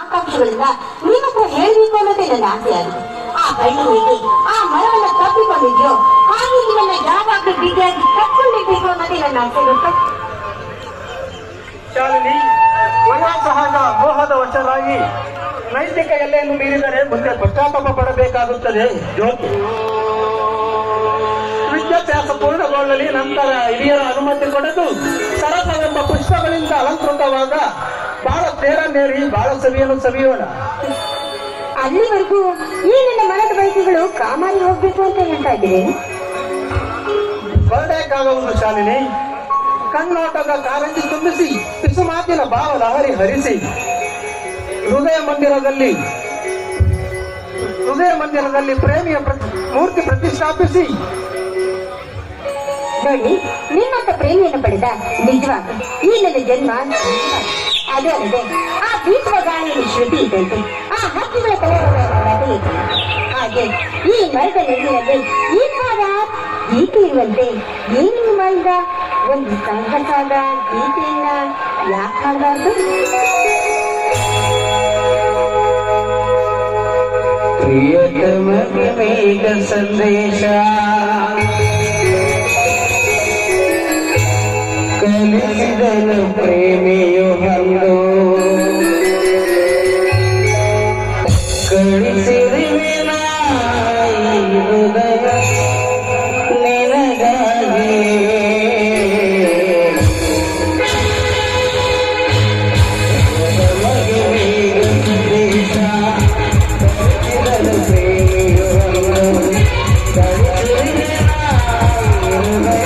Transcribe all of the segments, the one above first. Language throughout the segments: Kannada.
ಆಕಾಂಕ್ಷೆಗಳಿಂದ ನಿಮ್ಮ ಹತ್ರ ಹೇಳಬೇಕು ಅನ್ನೋದೇ ನನ್ನ ಆಸೆ ಆಗಿದೆ. ಆ ಬಳ್ಳಿ ಹೇಗೆ ಆ ಮರವನ್ನ ತಪ್ಪಿಕೊಂಡಿದ್ಯೋ ಹಾಗೆ ನಿಮ್ಮನ್ನ ಯಾವಾಗಲೂ ಬಿಗಿಯಾಗಿ ತಕ್ಕೊಂಡಿರ್ಬೇಕು ಅನ್ನೋದೇ ನನ್ನ ಆಸೆ ಗೊತ್ತಾ. ಶಾಲಿನಿ, ವಯೋಸಹಜ ಮೋಹದ ವಶರಾಗಿ ನೈತಿಕ ಎಲ್ಲೆಯನ್ನು ಮೀರಿದರೆ ಮುಂದೆ ಪಶ್ಚಾತ್ತಾಪ ಪಡಬೇಕಾಗುತ್ತದೆ. ಜ್ಯೋತಿ, ವಿದ್ಯಾಭ್ಯಾಸ ಪೂರ್ಣಗೊಳ್ಳಲಿ, ನಂತರ ಹಿರಿಯರ ಅನುಮತಿ ಪಡೆದು ಸರಸವೆಂಬ ಪುಷ್ಪಗಳಿಂದ ಅಲಂಕೃತವಾದ ಬಾಳ ತೇರನ್ನೇರಿ ಬಾಳ ಸವಿಯನ್ನು ಸವಿಯೋಣ. ಅಲ್ಲಿವರೆಗೂ ಈ ನನ್ನ ಮನದ ಬಯಕೆಗಳು ಕಾಮಾರಿ ಹೋಗ್ಬೇಕು ಅಂತ ಹೇಳ್ತಾ ಇದ್ದೀರಿ. ಹೊರಡಕ್ಕಾಗಬಹುದು ಶಾಲಿನಿ. ಕಣ್ಣೋಟದ ಕಾರಂಜಿ ತುಂಬಿಸಿ ಪಿಸುಮಾತಿನ ಭಾವ ಲಹರಿ ಹರಿಸಿ ಹೃದಯ ಮಂದಿರದಲ್ಲಿ ಪ್ರೇಮಿಯ ಮೂರ್ತಿ ಪ್ರತಿಷ್ಠಾಪಿಸಿ ನೋಡಿ, ನಿಮ್ಮಂತ ಪ್ರೇಮಿಯನ್ನು ಪಡೆದ ನಿಜವಾಗ ಈ ನನ್ನ ಜನ್ಮ ಅದೇ ಅಲ್ಲದೆ ಆ ಬೀಸುವ ಗಾಳಿಯ ಶ್ರುತಿ ಇದ್ದಂತೆ, ಆ ಹಕ್ಕಿಗಳ ಕಲೆ ಇದೆ. ಹಾಗೆ ಈ ಮರದ ನೆರಳಿನಲ್ಲಿ ಈ ಭಾಗ ಗೀತೆ ಇರುವಂತೆ ಏನು ಮಾಡಿದ ಒಂದು ಸಾಹಸದ ಗೀತೆಯನ್ನ ಯಾಕೆ ಮಾಡಬಾರ್ದು? ಪ್ರಿಯತಮಗೆ ಮೇಘ ಸಂದೇಶ ಕಲಿಸಿದನು ಪ್ರೇಮಿಯು ಹಂದು ಕಳಿಸಿರುವೆ ಹೃದಯ ನಿನಗಾಗಿ. ನಮಗೆ ಮೇಘ ಸಂದೇಶ ಕಲಿಸಿದನು ಪ್ರೇಮಿಯು ಹಂದು ಕಳಿಸಿರುವೆ ಹೃದಯ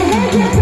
ನಿನಗಾಗಿ.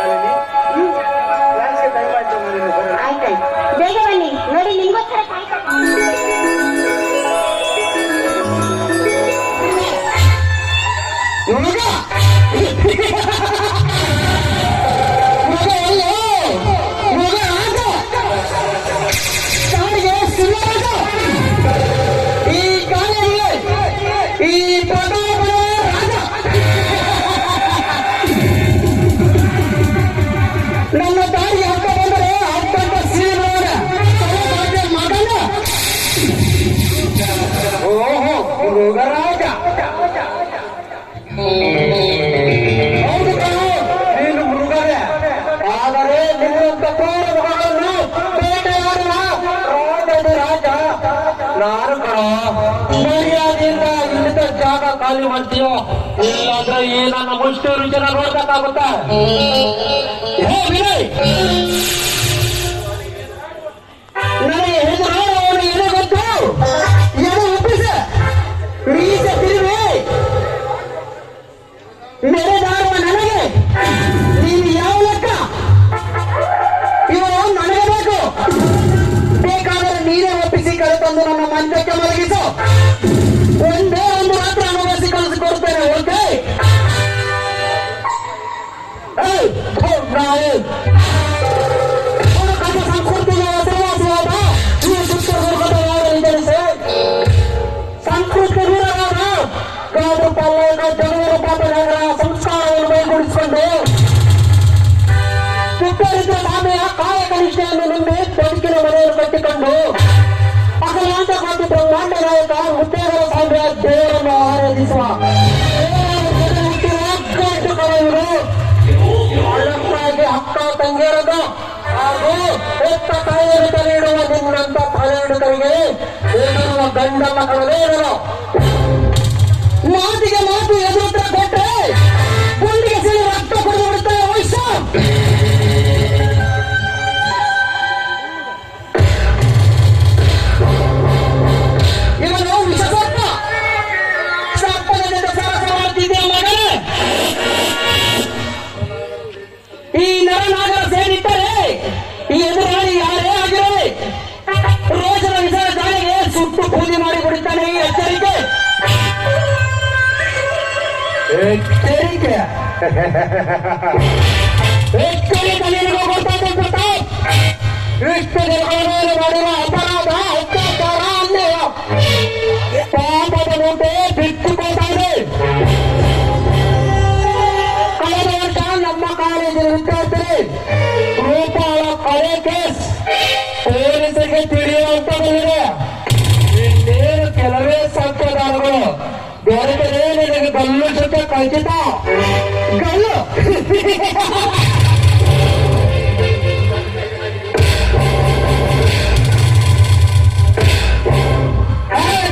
ಶಾಲಿನಿ. ಕ್ಲಾಸ್ಗೆ ಟೈಮ್ ಆಯ್ತು, ನೀನು ಬರೋಣ. ಆಯ್ತಾಯ್ತು, ಬೇಗ ಬನ್ನಿ. ನೋಡಿ ನಿಮ್ಗೋಸ್ಕರ ನನ್ನ ದಾರಿ ಹಬ್ಬ ಬಂದರೆ ಅಬ್ಬಂತ ಸೀನೋಡ ಮಗನ. ಓಹೋ ಮೃಗರಾಜ, ಹೌದು ಕಣೋ, ನೀನು ಮೃಗವೇ. ಆದರೆ ನಿನ್ನಂತ ತೋರ ಮಗಳನ್ನು ಬೇಟೆಯಾಡುವ ರಾಜದ ರಾಜ ನಾನು ಕಣೋ. ಮರ್ಯಾದೆಯಿಂದ ಇಲ್ಲಿದ್ದ ಜಾಗ ಖಾಲಿ ಮಾಡ್ತೀಯೋ, ಇಲ್ಲಾಂದ್ರೆ ಈ ನನ್ನ ಮುಷ್ಟಿ ರುಚಿನ ನೋಡ್ಬೇಕಾಗುತ್ತಾ. ಹೇ ವಿನಯ್, ನನಗೆ ಹೆದರಾಡೋನು ಎದೆ ಗೊತ್ತು, ಎದೆ ಒಪ್ಪಿಸ ಮೀಸ ತಿರುವೆ ಮೆರೆದಾಡುವ ನನಗೆ ನೀನು ಯಾವ ಲೆಕ್ಕ? ಇವರು ನನಗೆ ಬೇಕು. ಬೇಕಾದರೆ ನೀನೇ ಒಪ್ಪಿಸಿ ಕರೆತಂದು ನನ್ನ ಮಂಚಕ್ಕೆ ಮಲಗಿಸು. ಒಂದೇ ಒಂದು ಮಾತ್ರ ಅನುಭವಿಸಿ ಕಳಿಸಿಕೊಡುತ್ತೇನೆ. ಓಕೆ? ಸಂಸ್ಕೃತಿ ಕಾದು ಪಲ್ಲೇಗ ಜನರ ಪಾಪನಗರ ಸಂಸ್ಕಾರವನ್ನು ಮೈಗೂಡಿಸಿಕೊಂಡು ಸುತ್ತರಿದ್ದ ಸ್ವಾಮಿಯ ಕಾಯಕ ನಿಷ್ಠೆಯನ್ನು ನಂಬಿ ಬದುಕಿನ ಮನೆಯನ್ನು ಕಟ್ಟಿಕೊಂಡು ಅಖಿಲಾಂತ ಕೋಟಿ ಬ್ರಹ್ಮಾಂಡ ನಾಯಕ ಮುತ್ತೇಗರ ಸ್ವಾಮಿಯ ದೇವರನ್ನು ಆರಾಧಿಸುವ ಅದಕ್ಕಾಗಿ ಅಕ್ಕ ತಂಗಿಯರದು ಹಾಗೂ ಹೆತ್ತ ತಾಯಿಯನ್ನು ತಲೆಯಿಡುವ ನಿನ್ನಂತ ತಲೆಯಿಡುತ್ತರಿಗೆ ನೀಡುವ ಗಂಡನ ಕಳೆದೇನರು. ಮಾತಿಗೆ ಮಾತು ಎದುರುತ್ತರ ಕೊಟ್ಟರೆ ಗುಂಡಿಗೆ ಸೇರಿ ರಕ್ತ ಕುಡಿದು ಬಿಡುತ್ತಾರೆ. ವಯಸ್ಸು ಇವನು ವಿಷಸರ್ಪ. ಸರ್ಪದ ಜೊತೆ ಸರಸ ಮಾಡ್ತಿದ್ದೆ ಮಗನೇ. ಈ ನರನಾಗರ ಸೇರಿಟ್ಟರೆ ಈ ಎದುರಾಳಿ ಯಾರೇ ಆಗಿರಲಿ ರೋಜನ ವಿಚಾರ ಜಾರಿಗೆ ಸುಟ್ಟು ಬೂದಿ ಮಾಡಿ ಬಿಡುತ್ತಾನೆ. ಈ ಎಚ್ಚರಿಕೆ ಎಚ್ಚರಿಕೆ ಎಚ್ಚರಿಕೆ ನಿನಗೂ ಗೊತ್ತಾದ ಪ್ರತಾಪ್. ಇಷ್ಟು ನಿರ್ವಹಣೆ ಮಾಡಿರುವ ಅಪರಾಧ, ಅತ್ಯಾಚಾರ, ಅನ್ಯಾಯ, ಪಾಪದ ಮೂಟೆ ಬಿಟ್ಟುಕೊಳ್ತಾ ಇದೆ. ಕಳೆದ ವರ್ಷ ನಮ್ಮ ಕಾಲೇಜಿನ ವಿದ್ಯಾರ್ಥಿ ರೂಪಾಳ ಕಳೆ ಕೇಸ್ ಪೊಲೀಸರಿಗೆ ತಿಳಿಯುವಂತ ಬಂದಿದೆ. ಇನ್ನೇನು ಕೆಲವೇ ಸಾಕ್ಷ್ಯಾಧಾರಗಳು ದೊರೆತರೆ ನಿನಗೆ ಗಲ್ಲು ಜೊತೆ ಖಚಿತ. ಗಲ್ಲು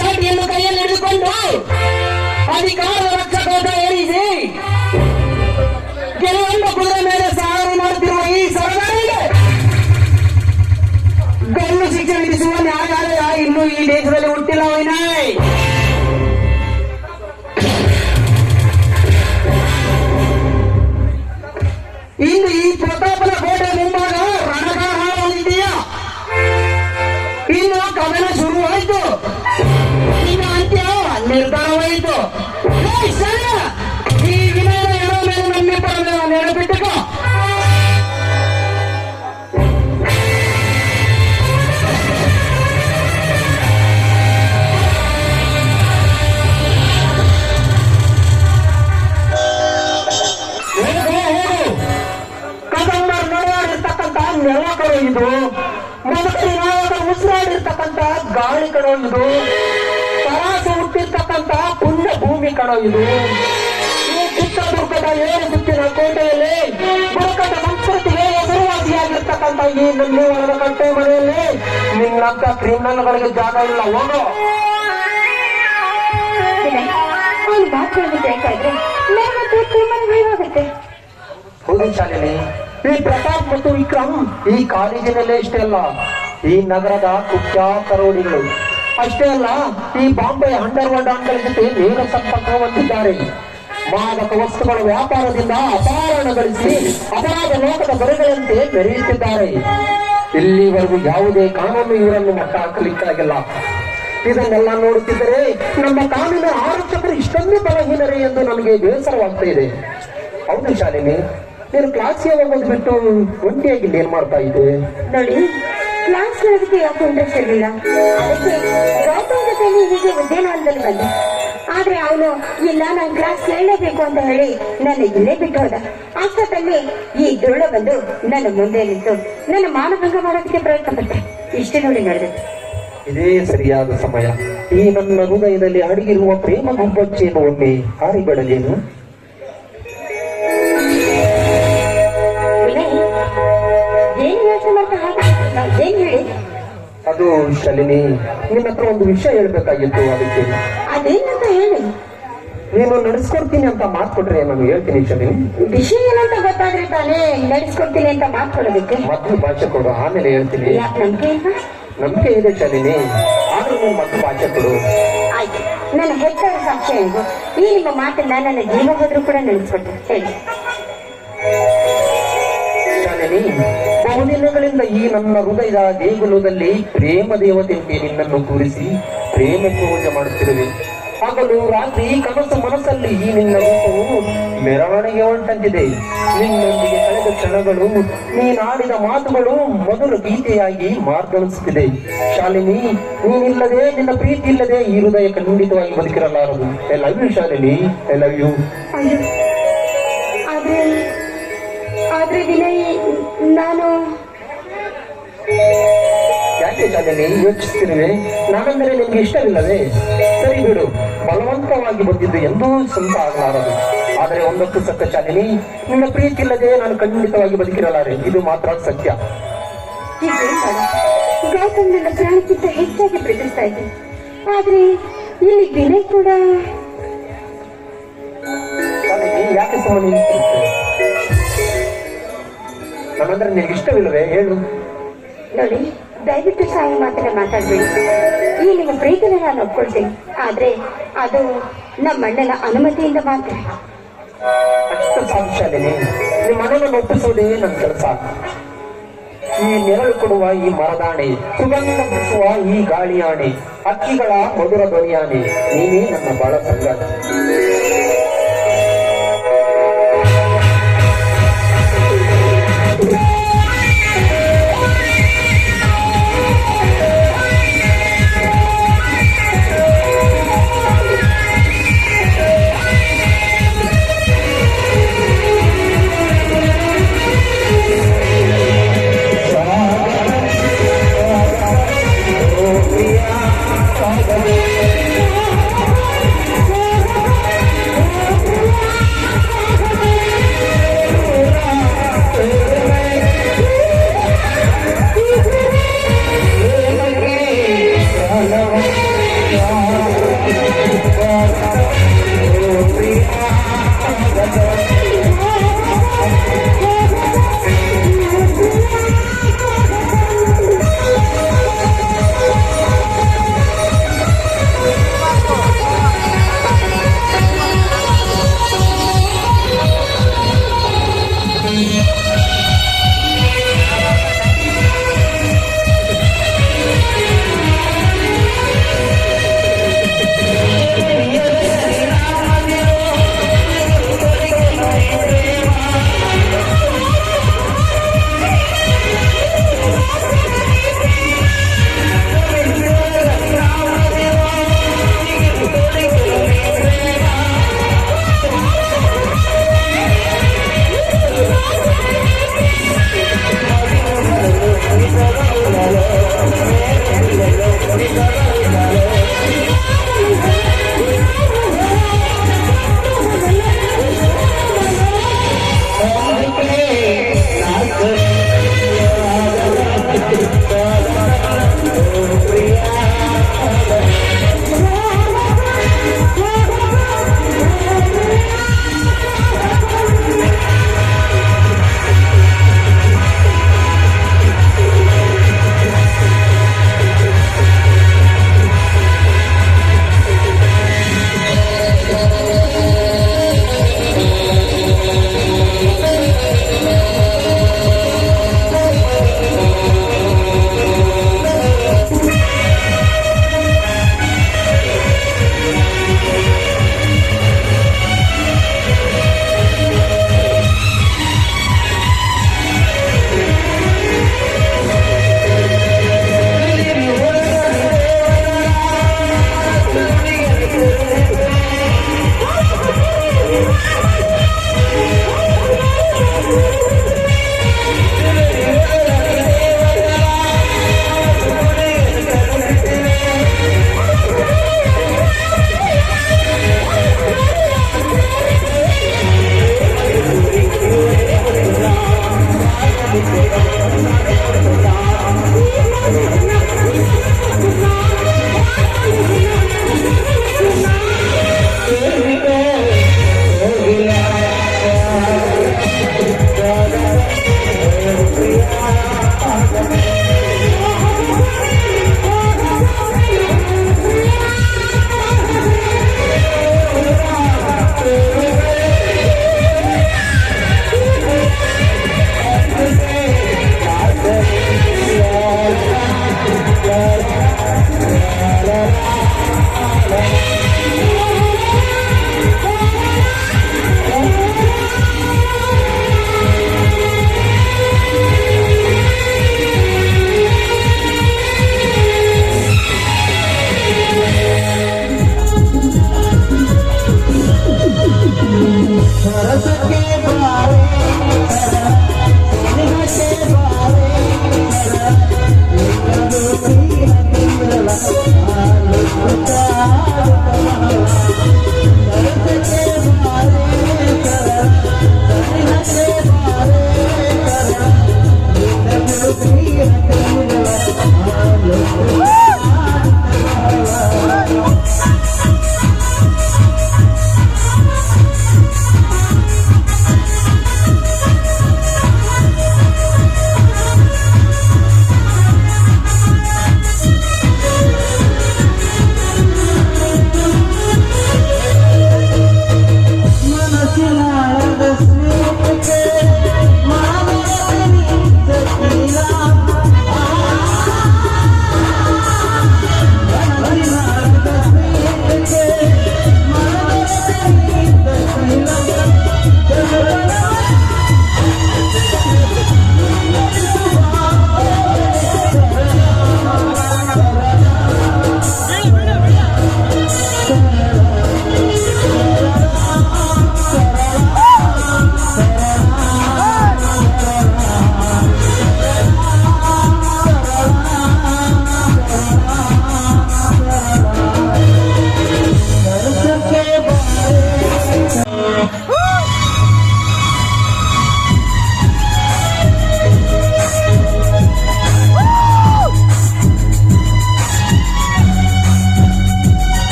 ಚಾಟಿಯನ್ನು ಕೈಯಲ್ಲಿ ಹಿಡಿದುಕೊಂಡು ಅಧಿಕಾರ ರಕ್ಷಕೋಟ ಏರಿಸಿ ಕೆಲವೊಂದು ಕುದುರೆ ಮೇಲೆ ಸವಾರಿ ಮಾಡುತ್ತಿರುವ ಈ ಸರ್ಕಾರಿಗೆ ಗಲ್ಲು ಶಿಕ್ಷೆ ವಿಧಿಸುವ ನ್ಯಾಯಾಲಯ ಇನ್ನೂ ಈ ದೇಶದಲ್ಲಿ ಹುಟ್ಟಿಲ್ಲ. ವಿನಯ್, ಇನ್ನು ಈ ಪ್ರತಾಪನ ಕೋಟೆ ಮುಂಭಾಗ ರಣಗಾರವಾಗಿದೆಯಾ? ಇನ್ನು ಕದನ ಶುರುವಾಯಿತು, ಇನ್ನು ಅಂತ್ಯ ನಿರ್ಧಾರವಾಯಿತು. ಈ ವಿನಯದ ಎಡ ಮೇಲೆ ನಮ್ಮಿಬ್ಬರ ಮೇಲೆ ನೆನಪಿಟ್ಟುಕೋ. ಕದಂಬರ್ ನಡೆಯಾಡಿರ್ತಕ್ಕಂಥ ನೆಲ ಕಳೆಯುವುದು, ಮೊದಲು ನಾಯಕ ಉಸಿರಾಡಿರ್ತಕ್ಕಂಥ ಗಾಳಿ ಕಳೆಯುವುದು, ತರಾಸು ಹುಟ್ಟಿರ್ತಕ್ಕಂಥ ಪುಣ್ಯ ಭೂಮಿ ಕಳೆಯುವುದು. ಈ ಚಿತ್ರದುರ್ಗದ 7 ಸುತ್ತಿನ ಕೋಟೆಯಲ್ಲಿ ಬುಡಕಟ್ಟ ಸಂಸ್ಕೃತಿಗೆ ಹೆಸರುವಾಸಿಯಾಗಿರ್ತಕ್ಕಂಥ ಈ ನಂದಿವನದ ಕಟ್ಟೆ ಮನೆಯಲ್ಲಿ ನಿನ್ನಂತ ಕ್ರಿಮಿನಲ್ಗಳಿಗೆ ಜಾಗ ಇಲ್ಲ. ಹೋಗೋ. ಅವನು ಮಾತು ಬೇಕಾದ್ರೆ ಮತ್ತೆ ತೀರ್ಮಾನಗಳಾಗುತ್ತೆ. ಹೌದು ಶಾಲಿನಿ, ಈ ಪ್ರತಾಪ್ ಮತ್ತು ವಿಕ್ರಮ್ ಈ ಕಾಲೇಜಿನಲ್ಲೇ ಇಷ್ಟೇ ಅಲ್ಲ, ಈ ನಗರದ ಕುಖ್ಯಾತ ರೌಡಿಗಳು. ಅಷ್ಟೇ ಅಲ್ಲ, ಈ ಬಾಂಬೆ ಅಂಡರ್ವರ್ಲ್ಡ್ ಡಾನ್ಗಳ ಜೊತೆ ನೇರ ಸಂಪರ್ಕ ಹೊಂದಿದ್ದಾರೆ. ಮಾದಕ ವಸ್ತುಗಳ ವ್ಯಾಪಾರದಿಂದ ಅಪಾರಣ ಗಳಿಸಿ ಅಪರಾಧ ಲೋಕದ ಬರೆಗಳಂತೆ ಮೆರೆಯುತ್ತಿದ್ದಾರೆ. ಇಲ್ಲಿವರೆಗೂ ಯಾವುದೇ ಕಾನೂನು ಇವರನ್ನು ಮಟ್ಟ ಹಾಕಲಿಕ್ಕಾಗಿಲ್ಲ. ಇದನ್ನೆಲ್ಲ ನೋಡುತ್ತಿದ್ದರೆ ನಮ್ಮ ಕಾನೂನು ಆರಕ್ಷಕರು ಇಷ್ಟೊಂದು ಬಲಹೀನರೇ ಎಂದು ನನಗೆ ಬೇಸರವಾಗ್ತಾ ಇದೆ. ಹೌದು ಶಾಲಿನಿ, ನೀನು ಕ್ಲಾಸ್ಗೆ ಹೋಗೋದು ಬಿಟ್ಟು ಒಂಟಿಯಾಗಿ ಏನ್ ಮಾಡ್ತಾ ಇದ್ದೆ? ನೋಡಿ, ಕ್ಲಾಸ್ ಮಾಡೋದಕ್ಕೆ ಯಾಕೆ ಇಂಟ್ರೆಸ್ಟ್ ಇರಲಿಲ್ಲ. ಅದಕ್ಕೆ ಗೌತಮ್ ಜೊತೆಲಿ ಹೀಗೆ ಉದ್ಯಾನವನದಲ್ಲಿ ಬಂದೆ. ಆದ್ರೆ ಅವನು ಇಲ್ಲ, ನಾನು ಕ್ಲಾಸ್ ಕೇಳಲೇಬೇಕು ಅಂತ ಹೇಳಿ ನನ್ನ ಇಲ್ಲೇ ಬಿಟ್ಟು ಹೋದ. ಅಷ್ಟೊತ್ತಲ್ಲಿ ಈ ದುರುಳ ಬಂದು ನನ್ನ ಮುಂದೆ ನಿಂತು ನನ್ನ ಮಾನಭಂಗ ಮಾಡೋದಕ್ಕೆ ಪ್ರಯತ್ನ ಪಟ್ಟೆ. ಇಷ್ಟೇ ನೋಡಿ ನಡೆದ. ಇದೇ ಸರಿಯಾದ ಸಮಯ. ಈ ನನ್ನ ಹೃದಯದಲ್ಲಿ ಅಡಗಿರುವ ಪ್ರೇಮ ಗುಬ್ಬಚ್ಚಿಯನ್ನು ಒಮ್ಮೆ ಹಾರಿಬಿಡಲೇನು? ವಿನಯ್, ಏನು ಯೋಚನೆ ಮಾಡ್ತಾ ಹಾಗೆ ಏನ್ ಹೇಳಿ? ಅದು ಶಾಲಿನಿ, ನಿನ್ನ ಹತ್ರ ಒಂದು ವಿಷಯ ಹೇಳ್ಬೇಕಾಗಿತ್ತು. ಅದಕ್ಕೆ ಅದೇನಂತ ಹೇಳಿ. ನೀನು ನಡೆಸ್ಕೊಡ್ತೀನಿ ಅಂತ ಮಾತು ಕೊಟ್ರೆ ನಾನು ಹೇಳ್ತೀನಿ ಶಾಲಿನಿ. ವಿಷಯ ಏನಂತ ಗೊತ್ತಾದ್ರೆ ತಾನೇ ನಡೆಸ್ಕೊಡ್ತೀನಿ ಅಂತ ಮಾತು ಕೊಡೋದಕ್ಕೆ. ಮೊದಲು ಭಾಷೆ ಕೊಡು, ಆಮೇಲೆ ಹೇಳ್ತೀನಿ. ಯಾಕೆ ನಂಬಿಕೆ ಇಲ್ಲ? ನಂಬಿಕೆ ಇದೆ ಶಾಲಿನಿ, ಆದ್ರೂ ನೀನು ಮೊದಲು ಭಾಷೆ ಕೊಡು. ಆಯ್ತು, ನನ್ನ ಹೆತ್ತವರ ಸಾಕ್ಷ್ಯ ಏನು? ಈ ನಿಮ್ಮ ಮಾತನ್ನ ನನ್ನ ಜೀವ ಹೋದ್ರೂ ಕೂಡ ನಡೆಸ್ಕೊಟ್ಟೆ. ಹೇಳಿ ಶಾಲಿನಿ, ಬಹುದಿನಗಳಿಂದ ಈ ನನ್ನ ಹೃದಯದ ದೇಗುಲದಲ್ಲಿ ಪ್ರೇಮ ದೇವತೆಯಂತೆ ನಿನ್ನನ್ನು ಕೂರಿಸಿ ಪ್ರೇಮ ಪೂಜೆ ಮಾಡುತ್ತಿರುವೆ. ಹಗಲು ರಾತ್ರಿ ಕನಸು ಮನಸ್ಸಲ್ಲಿ ಈ ನಿನ್ನ ರೂಪವು ಮೆರವಣಿಗೆ ಹೊಂಟಂತಿದೆ. ನಿನ್ನೊಂದಿಗೆ ಕಳೆದ ಕ್ಷಣಗಳು, ನೀನಾಡಿದ ಮಾತುಗಳು ಮೊದಲು ಗೀತೆಯಾಗಿ ಮಾರ್ಗಣಿಸುತ್ತಿದೆ. ಶಾಲಿನಿ, ನೀನಿಲ್ಲದೆ, ನಿನ್ನ ಪ್ರೀತಿ ಇಲ್ಲದೆ ಈ ಹೃದಯ ಖಂಡಿತವಾಗಿ ಬದುಕಿರಲಾರದು. I love you Shalini, I love you. ಆದ್ರೆ ವಿನಯ್, ನಾನು ಯಾಕೆ ಶಾಲಿನಿ ಯೋಚಿಸ್ತಿರುವೆ? ನಾನಂದರೆ ನಿಮ್ಗೆ ಇಷ್ಟವಿಲ್ಲವೇ? ಸರಿ ಬಿಡು, ಬಲವಂತವಾಗಿ ಬಂದಿದ್ದು ಎಂದೂ ಸ್ವಂತ ಆಗಲಾರದು. ಆದರೆ ಒಂದೊತ್ತು ಸತ್ಯ ಶಾಲಿನಿ, ನಿನ್ನ ಪ್ರೀತಿ ಇಲ್ಲದೆ ನಾನು ಖಂಡಿತವಾಗಿ ಬದುಕಿರಲಾರೆ. ಇದು ಮಾತ್ರ ಸತ್ಯ. ಗೌತಮ್ ನನ್ನ ಪ್ರಾಣಕ್ಕಿಂತ ಹೆಚ್ಚಾಗಿ ಪ್ರೀತಿಸ್ತಾ ಇದ್ದೆ. ಆದ್ರೆ ಇಲ್ಲಿ ವಿನಯ್ ಕೂಡ. ಶಾಲಿನಿ, ಯಾಕೆ ಸುಮ್ಮನೆ ನನ್ನಂದ್ರೆ ನಿನ್ಗೆ ಇಷ್ಟವಿಲ್ಲವೇ? ಹೇಳು. ನೋಡಿ, ದಯವಿಟ್ಟು ಸಾಯಿ ಮಾತನ್ನ ಮಾತಾಡ್ಬೇಡಿ. ಈ ನಿಮ್ಮ ಪ್ರೀತಿನ ನಾನು ಒಪ್ಕೊಳ್ತೀನಿ, ಆದ್ರೆ ಅದು ನಮ್ಮ ಅಣ್ಣನ ಅನುಮತಿಯಿಂದ ಮಾತ್ರ. ಅಷ್ಟು ಸಾಕು ಶಾಲಿನಿ, ನಿಮ್ಮ ಅಣ್ಣನನ್ನು ಒಪ್ಪಿಸುವುದೇ ನನ್ನ ಕೆಲಸ. ಈ ನೆರಳು ಕೊಡುವ ಈ ಮರದಾಣೆ, ಸುಗಂಧ ಬಿಸುವ ಈ ಗಾಳಿಯಾಣೆ, ಹಕ್ಕಿಗಳ ಮಧುರ ಧ್ವನಿಯಾಣೆ, ನೀನೇ ನನ್ನ ಬಾಳ ಸಂಗಾತಿ.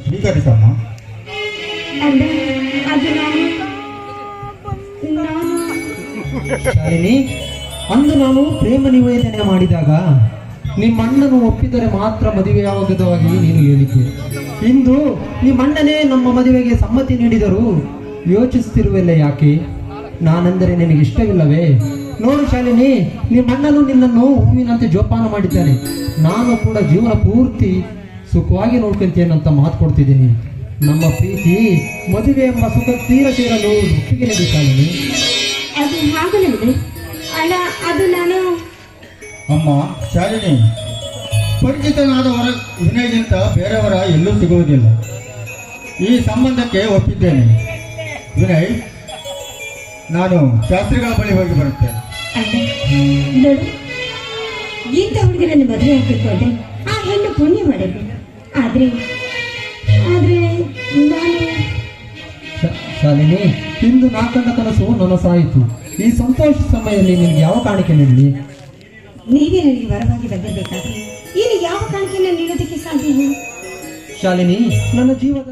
ಹೀಗರಿತಮ್ಮ ಅಂದ್ರೆ ಅದು ನಾನು ಶಾಲಿನಿ, ಅಂದು ನಾನು ಪ್ರೇಮ ನಿವೇದನೆ ಮಾಡಿದಾಗ ನಿಮ್ಮಣ್ಣನು ಒಪ್ಪಿದರೆ ಮಾತ್ರ ಮದುವೆಯಾಗುವುದಾಗಿ ನೀನು ಹೇಳಿದ್ದೆ. ಇಂದು ನಿಮ್ಮಣ್ಣನೇ ನಮ್ಮ ಮದುವೆಗೆ ಸಮ್ಮತಿ ನೀಡಿದರೂ ಯೋಚಿಸುತ್ತಿರುವೆಲ್ಲ ಯಾಕೆ? ನಾನೆಂದರೆ ನಿನಗೆ ಇಷ್ಟವಿಲ್ಲವೇ? ನೋಡು ಶಾಲಿನಿ, ನಿಮ್ಮಣ್ಣನು ನಿನ್ನನ್ನು ಹೂವಿನಂತೆ ಜೋಪಾನ ಮಾಡಿದ್ದಾನೆ. ನಾನು ಕೂಡ ಜೀವನ ಪೂರ್ತಿ ಸುಖವಾಗಿ ನೋಡ್ಕೊಂತೇನಂತ ಮಾತು ಕೊಡ್ತಿದ್ದೀನಿ. ನಮ್ಮ ಪ್ರೀತಿ ಮದುವೆ ಎಂಬ ಸುಖ ತೀರ ಸೇರಲು ಒಪ್ಪಿಗೆ ನೀಡಿ ಶಾಲಿನಿ. ಅದು ಹಾಗಲ್ಲದೆ ಅಲ್ಲ, ಅದು ನಾನು ಅಮ್ಮ ಶಾಲಿನಿ, ಪರಿಚಿತನಾದವರ ವಿನಯಗಿಂತ ಬೇರೆಯವರ ಎಲ್ಲೂ ಸಿಗುವುದಿಲ್ಲ. ಈ ಸಂಬಂಧಕ್ಕೆ ಒಪ್ಪಿದ್ದೇನೆ. ವಿನಯ್, ನಾನು ಶಾಸ್ತ್ರಿಗಳ ಬಳಿ ಹೋಗಿ ಬರುತ್ತೇನೆ. ಅಲ್ಲ ನೋಡು, ಇಂಥ ಹುಡುಗರನ್ನು ಮದುವೆ ಹಾಕಬೇಕು ಅಂದ್ರೆ ಆ ಹೆಣ್ಣು ಪುಣ್ಯ ಮಾಡಬೇಕು. ಆದ್ರೆ ಆದ್ರೆ ನಾನು ಶಾಲಿನಿ, ಇಂದು ನಾ ಕಂಡ ಕನಸು ನನಸಾಯಿತು. ಈ ಸಂತೋಷ ಸಮಯದಲ್ಲಿ ನಿನಗೆ ಯಾವ ಕಾಣಿಕೆ ನೀಡಲಿ? ನೀವೇ ನನಗೆ ವರವಾಗಿ ಬಂದಿರಬೇಕಾದ್ರೆ ಇನ್ನು ಯಾವ ಕಾಣಿಕೆಯನ್ನು ನೀಡೋದಕ್ಕೆ ಸಾಧ್ಯ ಇಲ್ಲ. ಶಾಲಿನಿ, ನನ್ನ ಜೀವದ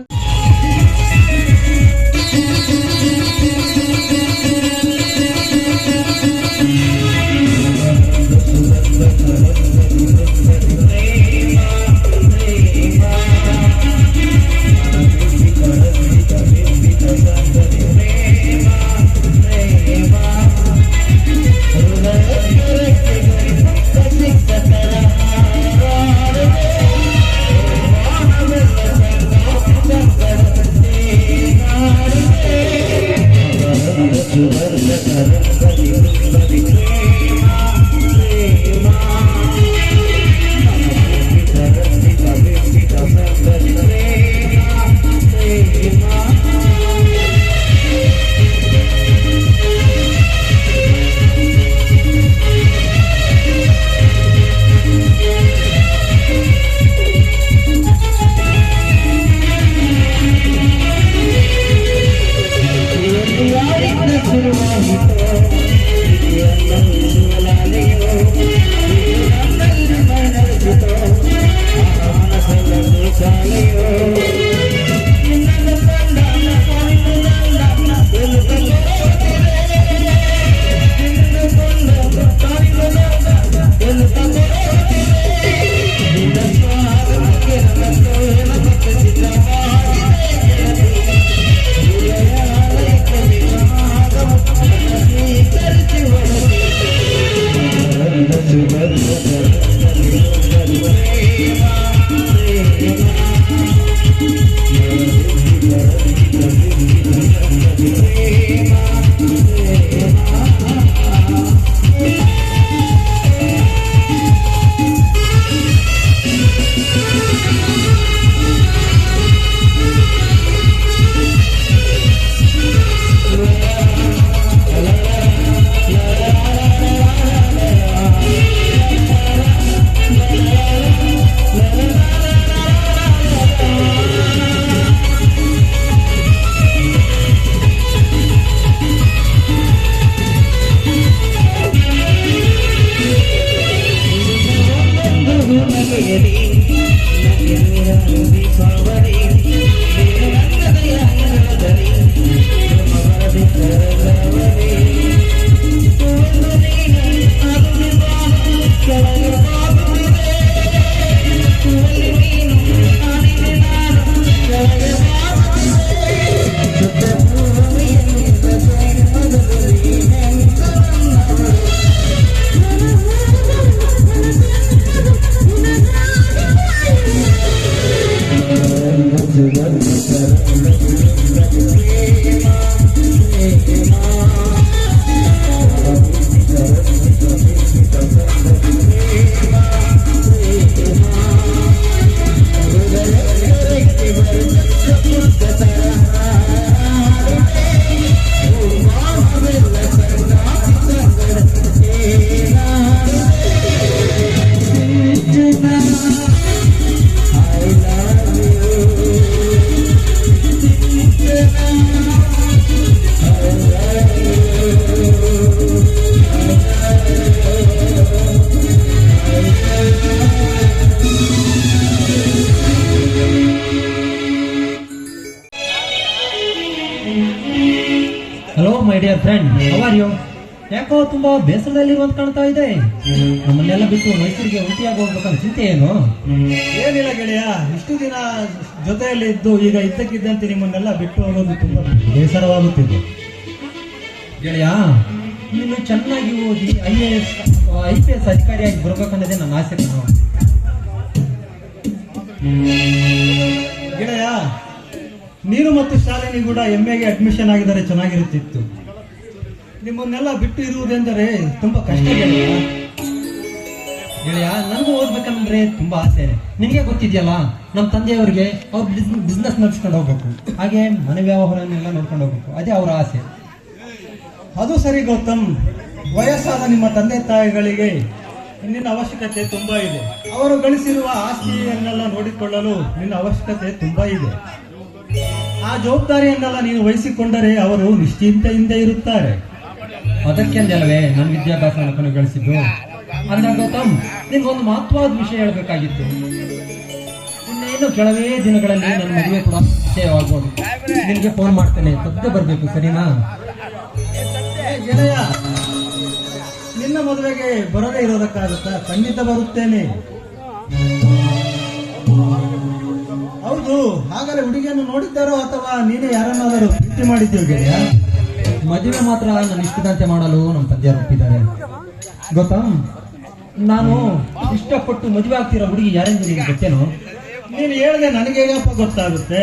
ಬೆಳಕಿಯಲಿ ನಗೆನಿರಲು ದೀಪಾವಳಿ ನೀನು ನನ್ನ ದಯಾನದಲ್ಲಿ ಮಗದಿ ಕರಗವಳಿ ಒಂದು ನೀನು ಅದು ವಿವಾಹ ಕೆಳಗೆ ಬಾಗುತ್ತಿದೆ ಅಲ್ಲಿ ನೀನು ನಾನಿಗೆ ನಾನು ಕೆಳಗೆ ಬಾಗುತ್ತಿದೆ ಶುದ್ಧ ಭೂಮಿಯಲ್ಲಿ ಮೊದಲು hello my dear friend, how are you? ಯಾಕೋ ತುಂಬಾ ಬೇಸರದಲ್ಲಿರುವಂತ ಕಾಣ್ತಾ ಇದೆ. ನಮ್ಮನ್ನೆಲ್ಲ ಬಿಟ್ಟು ಮೈಸೂರಿಗೆ ಉಂಟಿಯಾಗಿ ಹೋಗ್ಬೇಕಂತ ಚಿಂತೆ ಏನು? ಏನಿಲ್ಲ ಗೆಳೆಯ, ಇಷ್ಟು ದಿನ ಜೊತೆಯಲ್ಲಿ ಇದ್ದು ಈಗ ಇದ್ದಕ್ಕಿದ್ದಂತೆ ನಿಮ್ಮನ್ನೆಲ್ಲ ಬಿಟ್ಟು ಹೋಗೋದು ತುಂಬಾ ಬೇಸರವಾಗುತ್ತಿದೆ. ಗೆಳೆಯ, ನೀನು ಚೆನ್ನಾಗಿ ಓದಿ IPS ಅಧಿಕಾರಿಯಾಗಿ ಬರ್ಬೇಕನ್ನೋದೇ ನನ್ನ ಆಸೆ ಕಣೋ. ಗೆಳೆಯ, ನೀನು ಮತ್ತು ಶಾಲಿನಿ ಕೂಡ MAಗೆ ಅಡ್ಮಿಷನ್ ಆಗಿದ್ದಾರೆ, ಚೆನ್ನಾಗಿರುತ್ತಿತ್ತು. ನಿಮ್ಮನ್ನೆಲ್ಲ ಬಿಟ್ಟು ಇರುವುದೆಂದರೆ ತುಂಬಾ ಕಷ್ಟ ಗೆಳೆಯ. ಗೆಳೆಯ, ನನಗೂ ಓದ್ಬೇಕಂದ್ರೆ ತುಂಬಾ ಆಸೆ. ನಿನಗೆ ಗೊತ್ತಿದೆಯಲ್ಲ, ನಮ್ಮ ತಂದೆಯವರಿಗೆ ಅವ್ರ ಬಿಸ್ನೆಸ್ ನಡ್ಸ್ಕೊಂಡು ಹೋಗ್ಬೇಕು, ಹಾಗೆ ಮನೆ ವ್ಯವಹಾರನೆಲ್ಲ ನೋಡ್ಕೊಂಡು ಹೋಗ್ಬೇಕು, ಅದೇ ಅವರ ಆಸೆ. ಅದು ಸರಿ ಗೌತಮ್, ವಯಸ್ಸಾದ ನಿಮ್ಮ ತಂದೆ ತಾಯಿಗಳಿಗೆ ನಿನ್ನ ಅವಶ್ಯಕತೆ ತುಂಬಾ ಇದೆ. ಅವರು ಗಳಿಸಿರುವ ಆಸ್ತಿಯನ್ನೆಲ್ಲ ನೋಡಿಕೊಳ್ಳಲು ನಿನ್ನ ಅವಶ್ಯಕತೆ ತುಂಬಾ ಇದೆ. ಆ ಜವಾಬ್ದಾರಿಯನ್ನೆಲ್ಲ ನೀನು ವಹಿಸಿಕೊಂಡರೆ ಅವರು ನಿಶ್ಚಿಂತೆಯಿಂದ ಇರುತ್ತಾರೆ. ಅದಕ್ಕೆಂದಲ್ವೇ ನನ್ನ ವಿದ್ಯಾಭ್ಯಾಸವನ್ನು ಕೊನೆಗೊಳಿಸಿದ್ದು. ಅಲ್ಲ ಗೌತಮ್, ನಿನ್ಗೊಂದು ಮಹತ್ವವಾದ ವಿಷಯ ಹೇಳಬೇಕಾಗಿತ್ತು. ಇನ್ನೇನು ಕೆಲವೇ ದಿನಗಳಲ್ಲಿ ನನ್ನ ಮದುವೆ ಕೂಡ ನಿಶ್ಚಯವಾಗ್ಬೋದು. ನಿನಗೆ ಫೋನ್ ಮಾಡ್ತೇನೆ, ಸದ್ಯ ಬರಬೇಕು, ಸರಿನಾ? ಗೆಳೆಯ, ನಿನ್ನ ಮದುವೆಗೆ ಬರದೇ ಇರೋದಕ್ಕಾಗುತ್ತಾ? ಖಂಡಿತ ಬರುತ್ತೇನೆ. ಹೌದು, ಹಾಗಾದ್ರೆ ಹುಡುಗಿಯನ್ನು ನೋಡಿದ್ದಾರೋ ಅಥವಾ ನೀನೇ ಯಾರನ್ನಾದರೂ ಪ್ರೀತಿ ಮಾಡಿದ್ದೀವಿ ಗೆಳೆಯ? ಮದುವೆ ಮಾತ್ರ ನನ್ನ ಇಷ್ಟದಂತೆ ಮಾಡಲು ನಮ್ಮ ತಂದೆಯವರು ಒಪ್ಪಿದ್ದಾರೆ. ಗೌತಮ್, ನಾನು ಇಷ್ಟಪಟ್ಟು ಮದುವೆ ಆಗ್ತಿರೋ ಹುಡುಗಿ ಯಾರೆಂದು ನಿನಗೆ ಗೊತ್ತೇನೋ? ನೀನು ಹೇಳಿದೆ ನನಗೆ ಹೇಗಪ್ಪ ಗೊತ್ತಾಗುತ್ತೆ?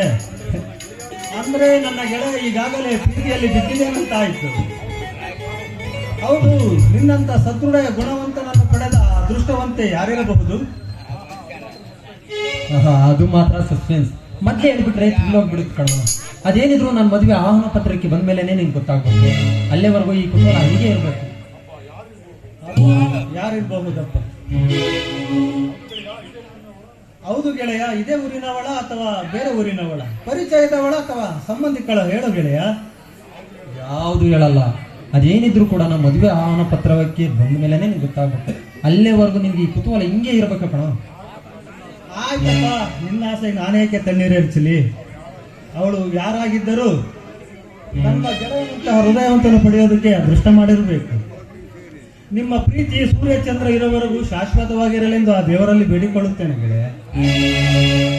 ಅಂದ್ರೆ ನನ್ನ ಗೆಳೆಯ ಈಗಾಗಲೇ ಪ್ರೀತಿಯಲ್ಲಿ ಬಿದ್ದಿದ್ದೇನಂತ ಆಯ್ತು. ಹೌದು, ನಿನ್ನಂತ ಸದೃಢ ಗುಣವಂತನನ್ನು ಪಡೆದ ಅದೃಷ್ಟವಂತೆ ಯಾರಿರಬಹುದು? ಅದು ಮಾತ್ರ ಸಸ್ಪೆನ್ಸ್. ಮತ್ತೆ ಹೇಳ್ಬಿಟ್ರೆ ತಿನ್ನೋಗ್ಬಿಡುತ್ತೆ ಕಣ. ಅದೇನಿದ್ರು ನನ್ನ ಮದುವೆ ಆಹ್ವಾನ ಪತ್ರಕ್ಕೆ ಬಂದ ಮೇಲೆನೆ ನಿನ್ಗೆ ಗೊತ್ತಾಗ್ಬೇಕು. ಅಲ್ಲೇವರೆಗೂ ಈ ಕುಟುಂಬ ಹೀಗೆ ಇರಬೇಕು. ಯಾರಿರಬಹುದಪ್ಪ? ಹೌದು ಗೆಳೆಯ, ಇದೇ ಊರಿನವಳ ಅಥವಾ ಬೇರೆ ಊರಿನವಳ? ಪರಿಚಯದವಳ ಅಥವಾ ಸಂಬಂಧಿಕಳ? ಹೇಳು ಗೆಳೆಯ. ಯಾವುದು ಹೇಳಲ್ಲ. ಅದೇನಿದ್ರು ಕೂಡ ನಮ್ಮ ಮದುವೆ ಆಹ್ವಾನ ಪತ್ರಕ್ಕೆ ಬಂದ ಮೇಲೆನೆ ನಿನ್ಗೆ ಗೊತ್ತಾಗ್ಬೇಕು. ಅಲ್ಲೇವರೆಗೂ ನಿನ್ಗೆ ಈ ಕುತೂಹಲ ಹಿಂಗೆ ಇರ್ಬೇಕು ಕಣ. ಆಯ್ತಪ್ಪ, ನಿನ್ನ ಆಸೆ ನಾನೇಕೆ ತಣ್ಣೀರೇರಿಸಲಿ? ಅವಳು ಯಾರಾಗಿದ್ದರೂ ನನ್ನ ಗೆಳೆಯನಂತಹ ಹೃದಯವಂತನು ಪಡೆಯೋದಕ್ಕೆ ಅದೃಷ್ಟ ಮಾಡಿರಬೇಕು. ನಿಮ್ಮ ಪ್ರೀತಿ ಸೂರ್ಯಚಂದ್ರ ಇರೋವರೆಗೂ ಶಾಶ್ವತವಾಗಿರಲೆಂದು ಆ ದೇವರಲ್ಲಿ ಬೇಡಿಕೊಳ್ಳುತ್ತೇನೆ ಗೆಳೆಯ.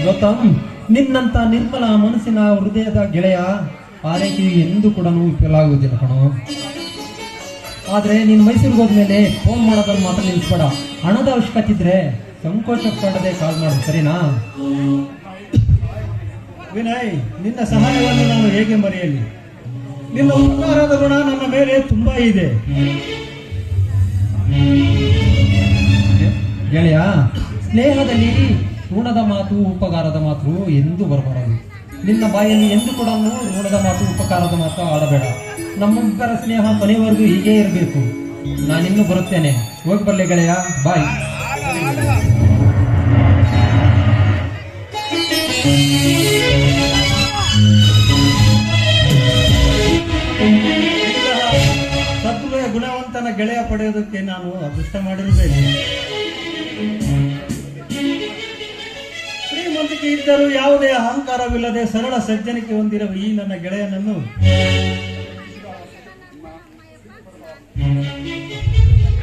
ಗೌತಮ್, ನಿನ್ನಂತ ನಿರ್ಮಲ ಮನಸ್ಸಿನ ಹೃದಯದ ಗೆಳೆಯ ಆರೈಕೆಯು ಎಂದೂ ಕೂಡ ವಿಫಲಾಗುವುದಿಲ್ಲ ಕಣೋ. ಆದ್ರೆ ನೀನು ಮೈಸೂರಿಗೆ ಹೋದ್ಮೇಲೆ ಫೋನ್ ಮಾಡೋದನ್ನು ಮಾತ್ರ ನಿಲ್ಲಿಸ್ಬೇಡ. ಹಣದ ಅವಶ್ಯಕತೆ ಇದ್ರೆ ಸಂಕೋಚ ಪಡದೆ ಕಾಲ್ ಮಾಡು, ಸರಿನಾ? ವಿನಯ್, ನಿನ್ನ ಸಹಾಯವನ್ನು ನಾನು ಹೇಗೆ ಮರೆಯಲಿ? ನಿನ್ನ ಉಪಕಾರದ ಋಣ ನನ್ನ ಮೇಲೆ ತುಂಬಾ ಇದೆ ಗೆಳೆಯ. ಸ್ನೇಹದಲ್ಲಿ ಋಣದ ಮಾತು ಉಪಕಾರದ ಮಾತು ಎಂದೂ ಬರಬಾರದು. ನಿನ್ನ ಬಾಯಲ್ಲಿ ಎಂದು ಕೂಡ ಋಣದ ಮಾತು ಉಪಕಾರದ ಮಾತು ಆಡಬೇಡ. ನಮ್ಮಿಬ್ಬರ ಸ್ನೇಹ ಕೊನೆವರೆಗೂ ಹೀಗೆ ಇರಬೇಕು. ನಾನಿನ್ನೂ ಬರುತ್ತೇನೆ, ಹೋಗಿ ಬರ್ಲೆ ಗೆಳೆಯ, ಬಾಯ್. ಸದ್ಗುಣ ಗುಣವಂತನ ಗೆಳೆಯ ಪಡೆಯೋದಕ್ಕೆ ನಾನು ಅದೃಷ್ಟ ಮಾಡಿರಬೇಕು. ಬುದ್ಧಿವಂತಿಕೆ ಇದ್ದರೂ ಯಾವುದೇ ಅಹಂಕಾರವಿಲ್ಲದೆ ಸರಳ ಸಜ್ಜನಿಕೆ ಹೊಂದಿರುವ ಈ ನನ್ನ ಗೆಳೆಯನನ್ನು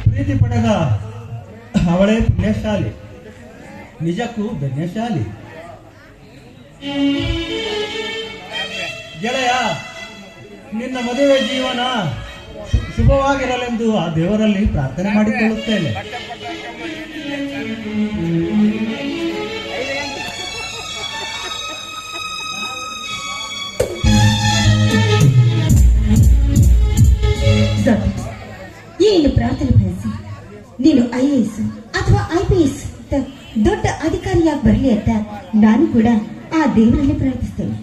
ಪ್ರೀತಿ ಪಡೆದ ಅವಳೇ ಪುಣ್ಯಶಾಲಿ, ನಿಜಕ್ಕೂ ಧನ್ಯಶಾಲಿ. ಗೆಳೆಯ, ನಿನ್ನ ಮದುವೆ ಜೀವನ ಶುಭವಾಗಿರಲೆಂದು ಆ ದೇವರಲ್ಲಿ ಪ್ರಾರ್ಥನೆ ಮಾಡಿಕೊಳ್ಳುತ್ತೇನೆ. ಏನು ಪ್ರಾರ್ಥನೆ ಬಯಸಿ ನೀನು IAS ಅಥವಾ IPS ದೊಡ್ಡ ಅಧಿಕಾರಿಯಾಗಿ ಬರಲಿ ಅಂತ ನಾನು ಕೂಡ ಆ ದೇವರಲ್ಲಿ ಪ್ರಾರ್ಥಿಸ್ತೇನೆ.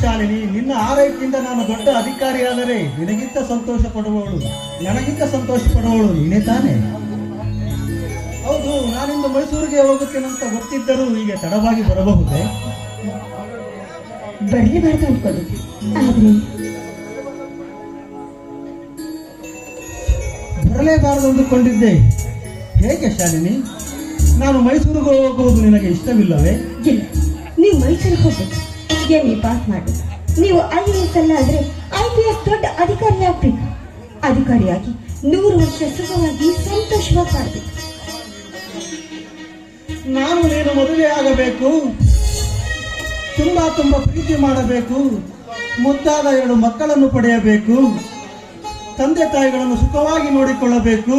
ಶಾಲಿನಿ, ನಿನ್ನ ಆರೈಕೆಯಿಂದ ನಾನು ದೊಡ್ಡ ಅಧಿಕಾರಿಯಾದರೆ ನಿನಗಿಂತ ಸಂತೋಷ ಪಡುವವಳು, ನನಗಿಂತ ಸಂತೋಷ ಪಡುವವಳು ನೀನೇ ತಾನೆ. ಹೌದು, ನಾನಿಂದು ಮೈಸೂರಿಗೆ ಹೋಗುತ್ತೇನಂತ ಗೊತ್ತಿದ್ದರೂ ಈಗ ತಡವಾಗಿ ಬರಬಹುದೇ? ಬರಲೇಬಾರ್ದು ಅನ್ಕೊಳ್ಳಿ, ಆದ್ರೆ ಬರಲೇಬಾರದು ಅಂದುಕೊಂಡಿದ್ದೆ. ಹೇಗೆ ಶಾಲಿನಿ? ನಾನು ಮೈಸೂರಿಗೆ ಹೋಗುವುದು ನಿನಗೆ ಇಷ್ಟವಿಲ್ಲವೇ? ಇಲ್ಲ, ನೀವು ಮೈಸೂರಿಗೆ ಹೋಗ್ಬೇಕು, MA ಪಾಸ್ ಮಾಡಿ ನೀವು IAS ಅಲ್ಲ ಆದ್ರೆ IPS ದೊಡ್ಡ ಅಧಿಕಾರಿ ಆಗ್ಬೇಕು. ಅಧಿಕಾರಿಯಾಗಿ 100 ವರ್ಷ ಸುಖವಾಗಿ ಸಂತೋಷವಾಗಿ ಮಾಡಬೇಕು. ನಾನು ನೀನು ಮದುವೆ ಆಗಬೇಕು, ತುಂಬಾ ಪ್ರೀತಿ ಮಾಡಬೇಕು, ಮುದ್ದಾದ 2 ಮಕ್ಕಳನ್ನು ಪಡೆಯಬೇಕು, ತಂದೆ ತಾಯಿಗಳನ್ನು ಸುಖವಾಗಿ ನೋಡಿಕೊಳ್ಳಬೇಕು,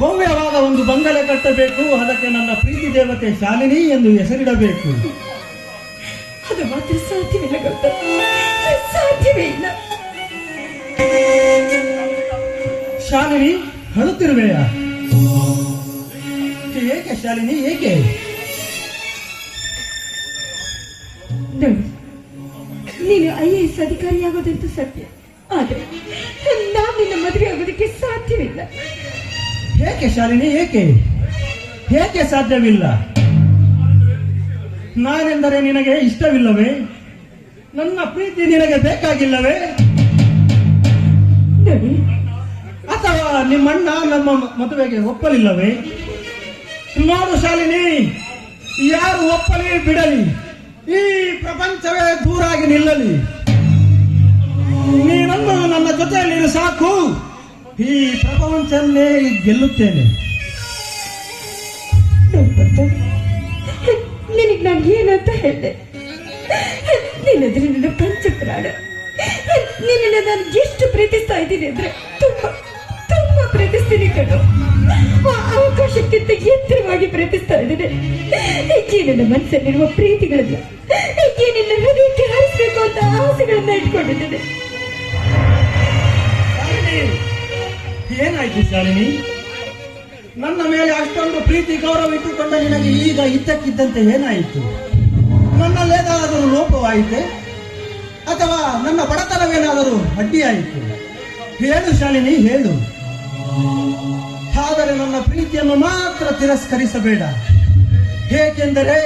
ಭವ್ಯವಾದ ಒಂದು ಬಂಗಲೆ ಕಟ್ಟಬೇಕು, ಅದಕ್ಕೆ ನನ್ನ ಪ್ರೀತಿ ದೇವತೆ ಶಾಲಿನಿ ಎಂದು ಹೆಸರಿಡಬೇಕು. ಅದು ಮಾತ್ರ ಸಾಧ್ಯವಿಲ್ಲ ಗೊತ್ತಾ, ಸಾಧ್ಯವೇ ಇಲ್ಲ. ಶಾಲಿನಿ, ಅಳುತ್ತಿರುವೆಯಾ? ಏಕೆ ಶಾಲಿನಿ, ಏಕೆ? ನೋಡಿ, ನೀನು IAS ಅಧಿಕಾರಿಯಾಗೋದಂತೂ ಸತ್ಯ, ಆದ್ರೆ ನಾನು ನಿನ್ನ ಮದುವೆ ಆಗೋದಕ್ಕೆ ಸಾಧ್ಯವಿಲ್ಲ. ಏಕೆ ಶಾಲಿನಿ, ಏಕೆ? ಏಕೆ ಸಾಧ್ಯವಿಲ್ಲ? ನಾನೆಂದರೆ ನಿನಗೆ ಇಷ್ಟವಿಲ್ಲವೇ? ನನ್ನ ಪ್ರೀತಿ ನಿನಗೆ ಬೇಕಾಗಿಲ್ಲವೇ? ನೋಡಿ, ಅಥವಾ ನಿಮ್ಮಣ್ಣ ನಮ್ಮ ಮದುವೆಗೆ ಒಪ್ಪಲಿಲ್ಲವೇ? ನೋಡು ಶಾಲಿನಿ, ಯಾರು ಒಪ್ಪಲಿ ಬಿಡಲಿ, ಈ ಪ್ರಪಂಚವೇ ದೂರಾಗಿ ನಿಲ್ಲಲಿ, ನೀನೊಂದು ನನ್ನ ಜೊತೆಯಲ್ಲಿ ಸಾಕು, ಈ ಪ್ರಪಂಚವನ್ನೇ ಗೆಲ್ಲುತ್ತೇನೆ. ನಿನಗೆ ನಾನು ಏನಂತ ಹೇಳಿದೆ? ನಿನ್ನದ್ರೆ ನನ್ನ ಪಂಚಪ್ರಾಣ. ನಿನ್ನ ನಾನು ಎಷ್ಟು ಪ್ರೀತಿಸ್ತಾ ಇದ್ದೀನಿ ಅಂದ್ರೆ ತುಂಬಾ ಪ್ರೀತಿಸ್ತೀನಿ ಕಣ್ಣು. ಆ ಅವಕಾಶಕ್ಕಿಂತ ಎತ್ತರವಾಗಿ ಪ್ರೀತಿಸ್ತಾ ಇದ್ದೀನಿ. ಈ ನನ್ನ ಮನಸ್ಸಲ್ಲಿರುವ ಪ್ರೀತಿಗಳನ್ನ, ಈ ನಿನ್ನ ಹೃದಯಕ್ಕೆ ಹರಿಸಬೇಕು ಅಂತ ಆಸೆಗಳನ್ನ ಇಟ್ಕೊಂಡಿದ್ದೇನೆ. ಏನಾಯ್ತು ಶಾಲಿನಿ? ನನ್ನ ಮೇಲೆ ಅಷ್ಟೊಂದು ಪ್ರೀತಿ ಗೌರವ ಇಟ್ಟುಕೊಂಡ ನಿನಗೆ ಈಗ ಇದ್ದಕ್ಕಿದ್ದಂತೆ ಏನಾಯಿತು? ನನ್ನಲ್ಲೇನಾದರೂ ಲೋಪವಾಯಿತೆ ಅಥವಾ ನನ್ನ ಬಡತನವೇನಾದರೂ ಅಡ್ಡಿಯಾಯಿತು? ಹೇಳು ಶಾಲಿನಿ, ಹೇಳು. ಆದರೆ ನನ್ನ ಪ್ರೀತಿಯನ್ನು ಮಾತ್ರ ತಿರಸ್ಕರಿಸಬೇಡ. ಏಕೆಂದರೆ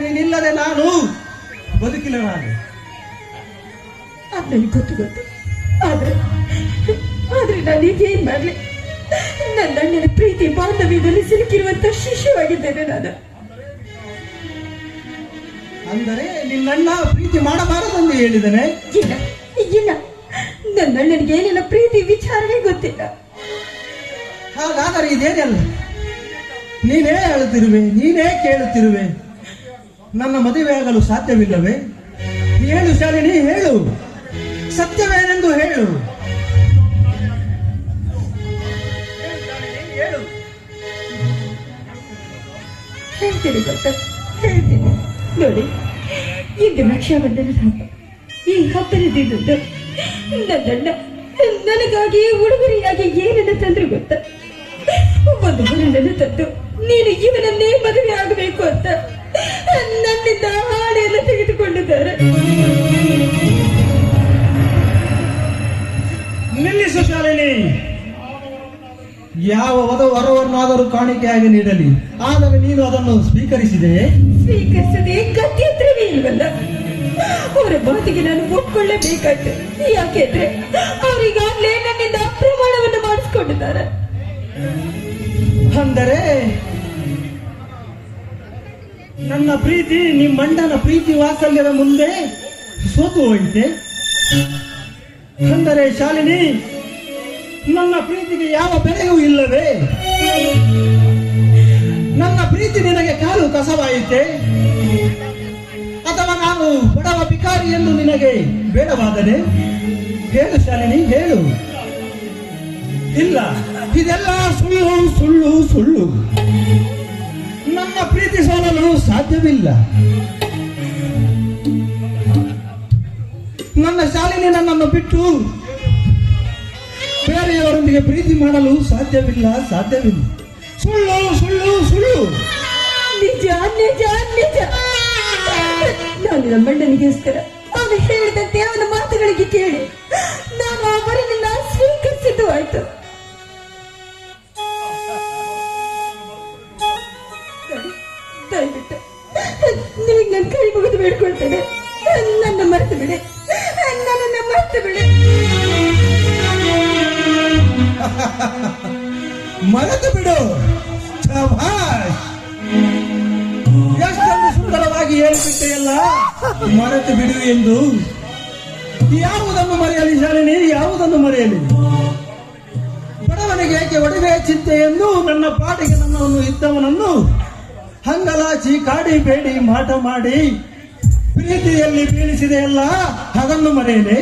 ನೀನಿಲ್ಲದೆ ನಾನು ಬದುಕಿಲ್ಲ. ನಾನು ನನಗೆ ಗೊತ್ತು, ಆದ್ರೆ ನಾನೀಗ ಏನ್ ಮಾಡ್ಲಿ? ನನ್ನ ಅಣ್ಣನ ಪ್ರೀತಿ ಬಾಂಧವ್ಯದಲ್ಲಿ ಸಿಲುಕಿರುವಂತ ಶಿಶುವಾಗಿದ್ದೇನೆ ನಾನು. ಅಂದರೆ ನಿನ್ನಣ್ಣ ಪ್ರೀತಿ ಮಾಡಬಾರದೆಂದು ಹೇಳಿದನೆ? ಇಲ್ಲ, ನನ್ನ ಅಣ್ಣನಿಗೆ ಏನೆಲ್ಲ ಪ್ರೀತಿ ವಿಚಾರವೇ ಗೊತ್ತಿಲ್ಲ. ಹಾಗಾದರೆ ಇದೇನಲ್ಲ, ನೀನೇ ಹೇಳುತ್ತಿರುವೆ, ನೀನೇ ಕೇಳುತ್ತಿರುವೆ, ನನ್ನ ಮದುವೆ ಆಗಲು ಸಾಧ್ಯವಿಲ್ಲವೇ? ಹೇಳು ಶಾಲಿನಿ, ಹೇಳು, ಸತ್ಯವೇನೆಂದು ಹೇಳು. ಹೇಳ್ತೀನಿ ಗೊತ್ತಾ, ಹೇಳ್ತೀನಿ. ನೋಡಿ, ಇಂದು ರಕ್ಷಾಬಂಧನ ಹಬ್ಬ. ಈ ಹಬ್ಬದ ದಿನದಂದು ನನ್ನಣ್ಣ ನನಗಾಗಿ ಉಡುಗೊರೆಯಾಗಿ ಏನನ್ನ ತಂದ್ರು ಗೊತ್ತಾ? ಒಂದು ಹೊರನನ್ನು ತಂದು ನೀನು ಇವನನ್ನೇ ಮದುವೆ ಆಗಬೇಕು ಅಂತ ನನ್ನಿಂದ ಹಾಡೆಯನ್ನು ತೆಗೆದುಕೊಂಡಿದ್ದಾರೆ. ನಿಲ್ಲಿಸು ಶಾಲಿನಿ. ಯಾವ ವರವನ್ನಾದರೂ ಕಾಣಿಕೆಯಾಗಿ ನೀಡಲಿ, ಆದರೆ ನೀನು ಅದನ್ನು ಸ್ವೀಕರಿಸಿದೆಯೇ? ಸ್ವೀಕರಿಸದೆ ಗತ್ಯಂತರವೇ ಇಲ್ವಲ್ಲ. ಅವರ ಮಾತಿಗೆ ನಾನು ಒಪ್ಕೊಳ್ಳೇಬೇಕಾಯ್ತು. ಯಾಕೆಂದ್ರೆ ಅವರಿಗಾಗಲೇ ನನ್ನಿಂದ ಪ್ರಮಾಣವನ್ನು ಮಾಡಿಸ್ಕೊಂಡಿದ್ದಾರೆ. ಅಂದರೆ ನನ್ನ ಪ್ರೀತಿ ನಿಮ್ಮಣ್ಣನ ಪ್ರೀತಿ ವಾತ್ಸಲ್ಯದ ಮುಂದೆ ಸೋತು ಹೋಯಿತೆ. ಅಂದರೆ ಶಾಲಿನಿ, ನನ್ನ ಪ್ರೀತಿಗೆ ಯಾವ ಬೆಲೆಯೂ ಇಲ್ಲವೇ? ನನ್ನ ಪ್ರೀತಿ ನಿನಗೆ ಕಾಲು ಕಸವಾಯಿತೆ? ಅಥವಾ ನಾನು ಬಡವ ಭಿಕಾರಿ ಎಂದು ನಿನಗೆ ಬೇಡವಾದರೆ? ಹೇಳು ಶಾಲಿನಿ, ಹೇಳು. ಇಲ್ಲ, ಇದೆಲ್ಲ ಸುಳ್ಳು ಸುಳ್ಳು ಸುಳ್ಳು. ನನ್ನ ಪ್ರೀತಿ ಸೋಲಲು ಸಾಧ್ಯವಿಲ್ಲ. ನನ್ನ ಶಾಲಿನಿ ನನ್ನನ್ನು ಬಿಟ್ಟು ಬೇರೆಯವರೊಂದಿಗೆ ಪ್ರೀತಿ ಮಾಡಲು ಸಾಧ್ಯವಿಲ್ಲ, ಸಾಧ್ಯವಿಲ್ಲ. ಸುಳ್ಳು ಸುಳ್ಳು ಸುಳ್ಳು. ನಿಜ ನಿಜ ನಿಜ. ನಾನು ನಮ್ಮಣ್ಣನಿಗೋಸ್ಕರ ಅವನು ಹೇಳಿದಂತೆ ಅವನ ಮಾತುಗಳಿಗೆ ಕೇಳಿ ನಾನು ಅವರನ್ನ ಸ್ವೀಕರಿಸಿದ್ದು ಆಯ್ತು. ದಯವಿಟ್ಟು ನಿಮಗೆ ನನ್ನ ಕೈ ಮುಗಿದು ಬೇಡ್ಕೊಳ್ತೇನೆ, ನನ್ನ ಮರೆತು ಬಿಡಿ, ನನ್ನನ್ನು ಮರೆತು ಬಿಡಿ. ಮರೆತು ಬಿಡು. ಶಭಾಷ್. ಎಷ್ಟೊಂದು ಸುಂದರವಾಗಿ ಹೇಳಿಬಿಟ್ಟೆಯಲ್ಲ, ಮರೆತು ಬಿಡು ಎಂದು. ಯಾವುದನ್ನು ಮರೆಯಲಿ ಶಾಲಿನಿ, ಯಾವುದನ್ನು ಮರೆಯಲಿ? ಬಡವನಿಗೆ ಏಕೆ ಒಡವೆ ಚಿಂತೆ ಎಂದು ನನ್ನ ಪಾಟಿಗೆ ನನ್ನನ್ನು ಇದ್ದವನನ್ನು ಹಂಗಲಾಚಿ ಕಾಡಿ ಬೇಡಿ ಮಾಟ ಮಾಡಿ ಪ್ರೀತಿಯಲ್ಲಿ ಬೀಳಿಸಿದೆಯಲ್ಲ, ಅದನ್ನು ಮರೆಯಲಿ?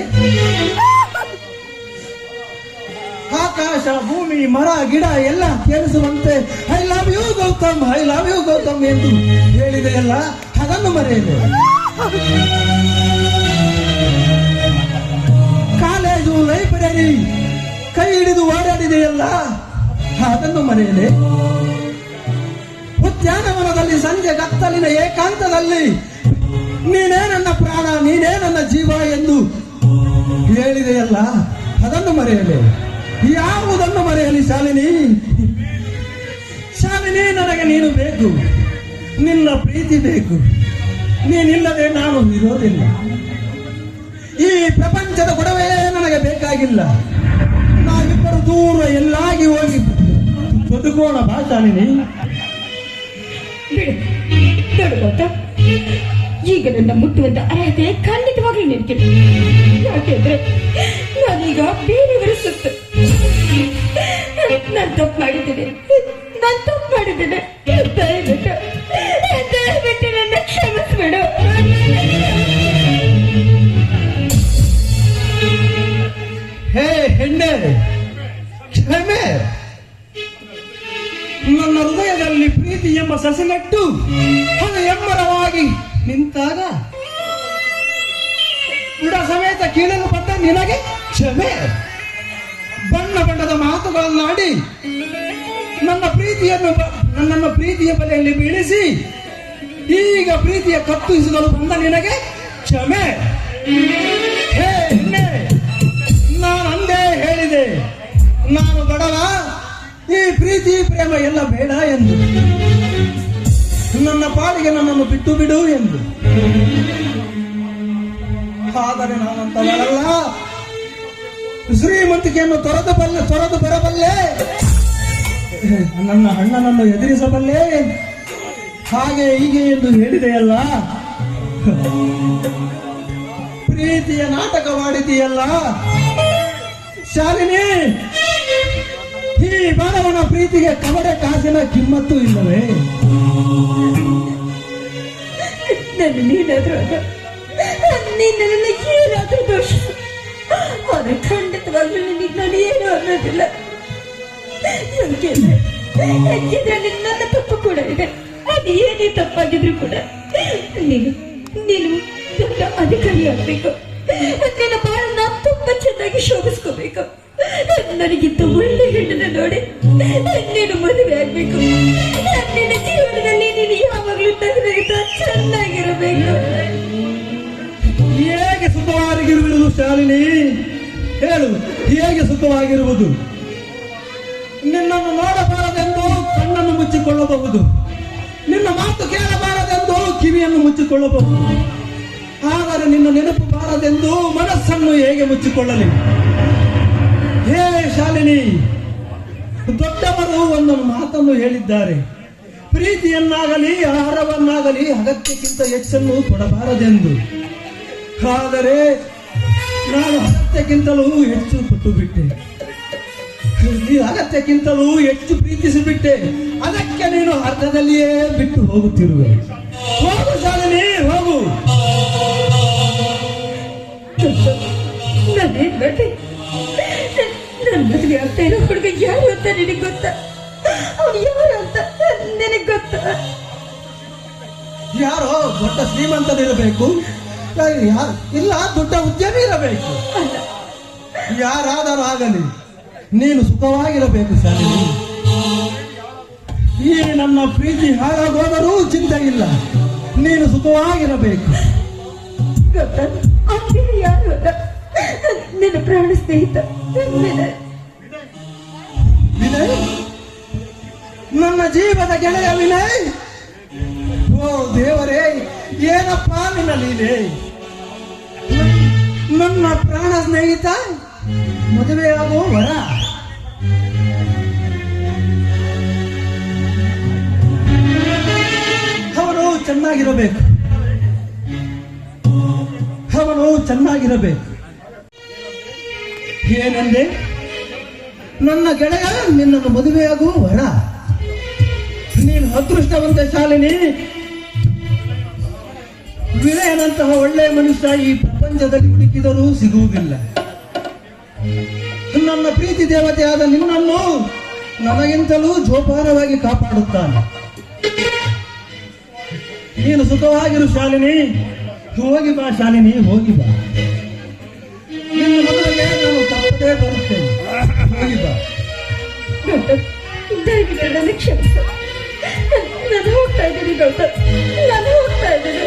ಆಕಾಶ ಭೂಮಿ ಮರ ಗಿಡ ಎಲ್ಲ ಕೇಳಿಸುವಂತೆ I love you Gautam, I love you Gautam ಎಂದು ಹೇಳಿದೆಯಲ್ಲ, ಅದನ್ನು ಮರೆಯಲಿ? ಕಾಲೇಜು ಲೈಬ್ರರಿ ಕೈ ಹಿಡಿದು ಓಡಾಡಿದೆಯಲ್ಲ, ಅದನ್ನು ಮರೆಯಲಿ? ಉದ್ಯಾನವನದಲ್ಲಿ ಸಂಜೆ ಕತ್ತಲಿನ ಏಕಾಂತದಲ್ಲಿ ನೀನೇ ನನ್ನ ಪ್ರಾಣ, ನೀನೇ ನನ್ನ ಜೀವ ಎಂದು ಹೇಳಿದೆಯಲ್ಲ, ಅದನ್ನು ಮರೆಯಲಿ? ಯಾವುದನ್ನು ಮರೆಯಲಿ ಶಾಲಿನಿ? ಶಾಲಿನಿ, ನನಗೆ ನೀನು ಬೇಕು, ನಿನ್ನ ಪ್ರೀತಿ ಬೇಕು. ನೀನಿಲ್ಲದೆ ನಾನು ಇರೋದಿಲ್ಲ. ಈ ಪ್ರಪಂಚದ ಗೊಡವೆ ನನಗೆ ಬೇಕಾಗಿಲ್ಲ. ನಾವಿಬ್ಬರು ದೂರ ಎಲ್ಲಾಗಿ ಹೋಗಿ ಬದುಕೋಣ ಬಾ ಶಾಲಿನಿ. ಬಿಡು ನೋಡು ಗೌತಮ್, ಈಗ ನನ್ನ ಮುಟ್ಟುವಂತ ಅರ್ಹತೆ ಖಂಡಿತವಾಗ್ಲೂ ನಿನಗೆ. ಯಾಕೆಂದ್ರೆ ನಾನೀಗ ಬೇರೆಯವರ ಸುತ್ತು. ನಾನು ತಪ್ಪು ಮಾಡಿದ್ದೇನೆ, ನಾನು ತಪ್ಪು ಮಾಡಿದ್ದೇನೆ. ದಯವಿಟ್ಟು ದಯವಿಟ್ಟು ನನ್ನ ಕ್ಷಮಿಸ್ಬಿಡು. ಹೇ ಹೆಣ್ಣೆ, ಕ್ಷಮೆ. ನನ್ನ ಹೃದಯದಲ್ಲಿ ಪ್ರೀತಿ ಎಂಬ ಸಸಿ ನೆಟ್ಟು ಅದು ಎಮ್ಮರವಾಗಿ ನಿಂತಾಗ ಬುಡ ಸಮೇತ ಕೀಳಲು ಬಂದ ನಿನಗೆ ಕ್ಷಮೆ. ಬಣ್ಣ ಬಣ್ಣದ ಮಾತುಗಳನ್ನಾಡಿ ನನ್ನನ್ನು ಪ್ರೀತಿಯ ಬಲೆಯಲ್ಲಿ ಬೀಳಿಸಿ ಈಗ ಪ್ರೀತಿಯ ಕತ್ತುಹಿಸಲು ಬಂದ ನಿನಗೆ ಕ್ಷಮೆ. ಹೇ ಹೆಣ್ಣೆ, ನಾನು ಅಂದೇ ಹೇಳಿದೆ, ನಾನು ಬಡವ, ಈ ಪ್ರೀತಿ ಪ್ರೇಮ ಎಲ್ಲ ಬೇಡ ಎಂದು. ನನ್ನ ಪಾಡಿಗೆ ನನ್ನನ್ನು ಬಿಟ್ಟು ಬಿಡು ಎಂದು. ಆದರೆ ನಾನಂತವಳಲ್ಲ. ಶ್ರೀಮಂತಿಕೆಯನ್ನು ತೊರೆದು ಬರಬಲ್ಲೆ, ನನ್ನ ಅಣ್ಣನನ್ನು ಎದುರಿಸಬಲ್ಲೆ, ಹಾಗೆ ಹೀಗೆ ಎಂದು ಹೇಳಿದೆಯಲ್ಲ. ಪ್ರೀತಿಯ ನಾಟಕವಾಡಿದೆಯಲ್ಲ ಶಾಲಿನಿ. ಈ ಬಾಲವನ ಪ್ರೀತಿಗೆ ಕವಡೆ ಕಾಸಿನ ಕಿಮ್ಮತ್ತು ಇಲ್ಲವೇ? ನಾನು ನೀನಾದ್ರೂ ನಿನ್ನ ಏನಾದ್ರೂ ದೋಷ, ಆದರೆ ಖಂಡಿತವಾಗ್ಲೂ ನಿನಗೆ ನಾನು ಏನು ಅನ್ನೋದಿಲ್ಲ. ಯಾಕೆಂದ್ರೆ ನನ್ನ ತಪ್ಪು ಕೂಡ ಇದೆ. ಅದು ಏನೇ ತಪ್ಪಾಗಿದ್ರು ಕೂಡ ನೀನು ದೊಡ್ಡ ಅಧಿಕಾರಿ ಆಗ್ಬೇಕು. ನಿನ್ನ ಬಾಳನ್ನ ತುಂಬಾ ಚೆನ್ನಾಗಿ ಶೋಭಿಸ್ಕೋಬೇಕು. ನನಗಿಂತ ಒಳ್ಳೆ ಹೆಣ್ಣನ್ನು ನೋಡಿ ನೀನು ಮದುವೆ ಆಗ್ಬೇಕು. ನಿನ್ನ ಜೀವನದಲ್ಲಿ ನೀನು ಯಾವಾಗ್ಲೂ ನಗುತ್ತಾ ಚೆನ್ನಾಗಿರಬೇಕು. ಹೇಗೆ ಸುಖವಾಗಿರುವುದು ಶಾಲಿನಿ? ಹೇಳು, ಹೇಗೆ ಸುಖವಾಗಿರುವುದು? ನಿನ್ನನ್ನು ನೋಡಬಾರದೆಂದು ಕಣ್ಣನ್ನು ಮುಚ್ಚಿಕೊಳ್ಳಬಹುದು, ನಿನ್ನ ಮಾತು ಕೇಳಬಾರದೆಂದು ಕಿವಿಯನ್ನು ಮುಚ್ಚಿಕೊಳ್ಳಬಹುದು. ಆದರೆ ನಿನ್ನ ನೆನಪು ಬಾರದೆಂದು ಮನಸ್ಸನ್ನು ಹೇಗೆ ಮುಚ್ಚಿಕೊಳ್ಳಲಿ? ಹೇ ಶಾಲಿನಿ, ದೊಡ್ಡವರು ಒಂದೊಂದು ಮಾತನ್ನು ಹೇಳಿದ್ದಾರೆ. ಪ್ರೀತಿಯನ್ನಾಗಲಿ ಆಹಾರವನ್ನಾಗಲಿ ಅಗತ್ಯಕ್ಕಿಂತ ಹೆಚ್ಚನ್ನು ಕೊಡಬಾರದೆಂದು. ಆದರೆ ನಾನು ಅಗತ್ಯಕ್ಕಿಂತಲೂ ಹೆಚ್ಚು ಕೊಟ್ಟು ಬಿಟ್ಟೆ. ಅಗತ್ಯಕ್ಕಿಂತಲೂ ಹೆಚ್ಚು ಪ್ರೀತಿಸಿಬಿಟ್ಟೆ. ಅದಕ್ಕೆ ನೀನು ಅರ್ಧದಲ್ಲಿಯೇ ಬಿಟ್ಟು ಹೋಗುತ್ತಿರುವೆ. ಹೋಗು ಶಾಲಿನಿ, ಹೋಗು. ನಾನೇನ್ ಮಾಡಿ ನನ್ನ ಮದುವೆ ಆಗ್ತಾ ಇರೋ ಹುಡುಗ ಯಾರು ಅಂತ ನಿನಗೆ ಗೊತ್ತಾ? ಅವನು ಯಾರು ಅಂತ ನಿನಗೆ ಗೊತ್ತಾ? ಯಾರೋ ದೊಡ್ಡ ಶ್ರೀಮಂತನಿರಬೇಕು, ಇಲ್ಲ ದೊಡ್ಡ ಉದ್ಯಮಿ ಇರಬೇಕು. ಯಾರಾದರೂ ಆಗಲಿ ನೀನು ಸುಖವಾಗಿರಬೇಕು ಶಾಲಿನಿ. ಈ ನನ್ನ ಪ್ರೀತಿ ಹಾಳಾಗೋದರೂ ಚಿಂತೆ ಇಲ್ಲ, ನೀನು ಸುಖವಾಗಿರಬೇಕು. ಗೊತ್ತಾ ಅವನು ಯಾರು ಅಂತ? ನಿನ್ನ ಪ್ರಾಣ ಸ್ನೇಹಿತ ವಿನಯ್. ವಿನಯ್, ನನ್ನ ಜೀವದ ಗೆಳೆಯ ವಿನಯ್. ಓ ದೇವರೇ, ಏನಪ್ಪ ನಿನ್ನ ಲೀಲೆ. ನನ್ನ ಪ್ರಾಣ ಸ್ನೇಹಿತ ಮದುವೆಯಾಗೋ ವರ. ಅವನು ಚೆನ್ನಾಗಿರಬೇಕು, ಅವನು ಚೆನ್ನಾಗಿರಬೇಕು. ಏನಂದೆ? ನನ್ನ ಗೆಳೆಯ ನಿನ್ನನ್ನು ಮದುವೆಯಾಗುವ ವರ. ನೀನು ಅದೃಷ್ಟವಂತ ಶಾಲಿನಿ. ವಿನಯನಂತಹ ಒಳ್ಳೆಯ ಮನುಷ್ಯ ಈ ಪ್ರಪಂಚದಲ್ಲಿ ಹುಡುಕಿದರೂ ಸಿಗುವುದಿಲ್ಲ. ನನ್ನ ಪ್ರೀತಿ ದೇವತೆಯಾದ ನಿನ್ನನ್ನು ನನಗಿಂತಲೂ ಜೋಪಾನವಾಗಿ ಕಾಪಾಡುತ್ತಾನೆ. ನೀನು ಸುಖವಾಗಿರು ಶಾಲಿನಿ. ಹೋಗಿ ಬಾ ಶಾಲಿನಿ, ಹೋಗಿ ಬಾ. ನಿನ್ನ ಮದುವೆಗೆ ನಾನು ತಪ್ಪದೇ ಬರುತ್ತೇನೆ. ಹೋಗಿ ಬಾ. ದಯವಿಟ್ಟು ನನ್ನ ಕ್ಷಮಿಸು. ನಾನು ಹೋಗ್ತಾ ಇದ್ದೀನಿ ಗೌತಮ್, ನಾನು ಹೋಗ್ತಾ ಇದ್ದೀನಿ.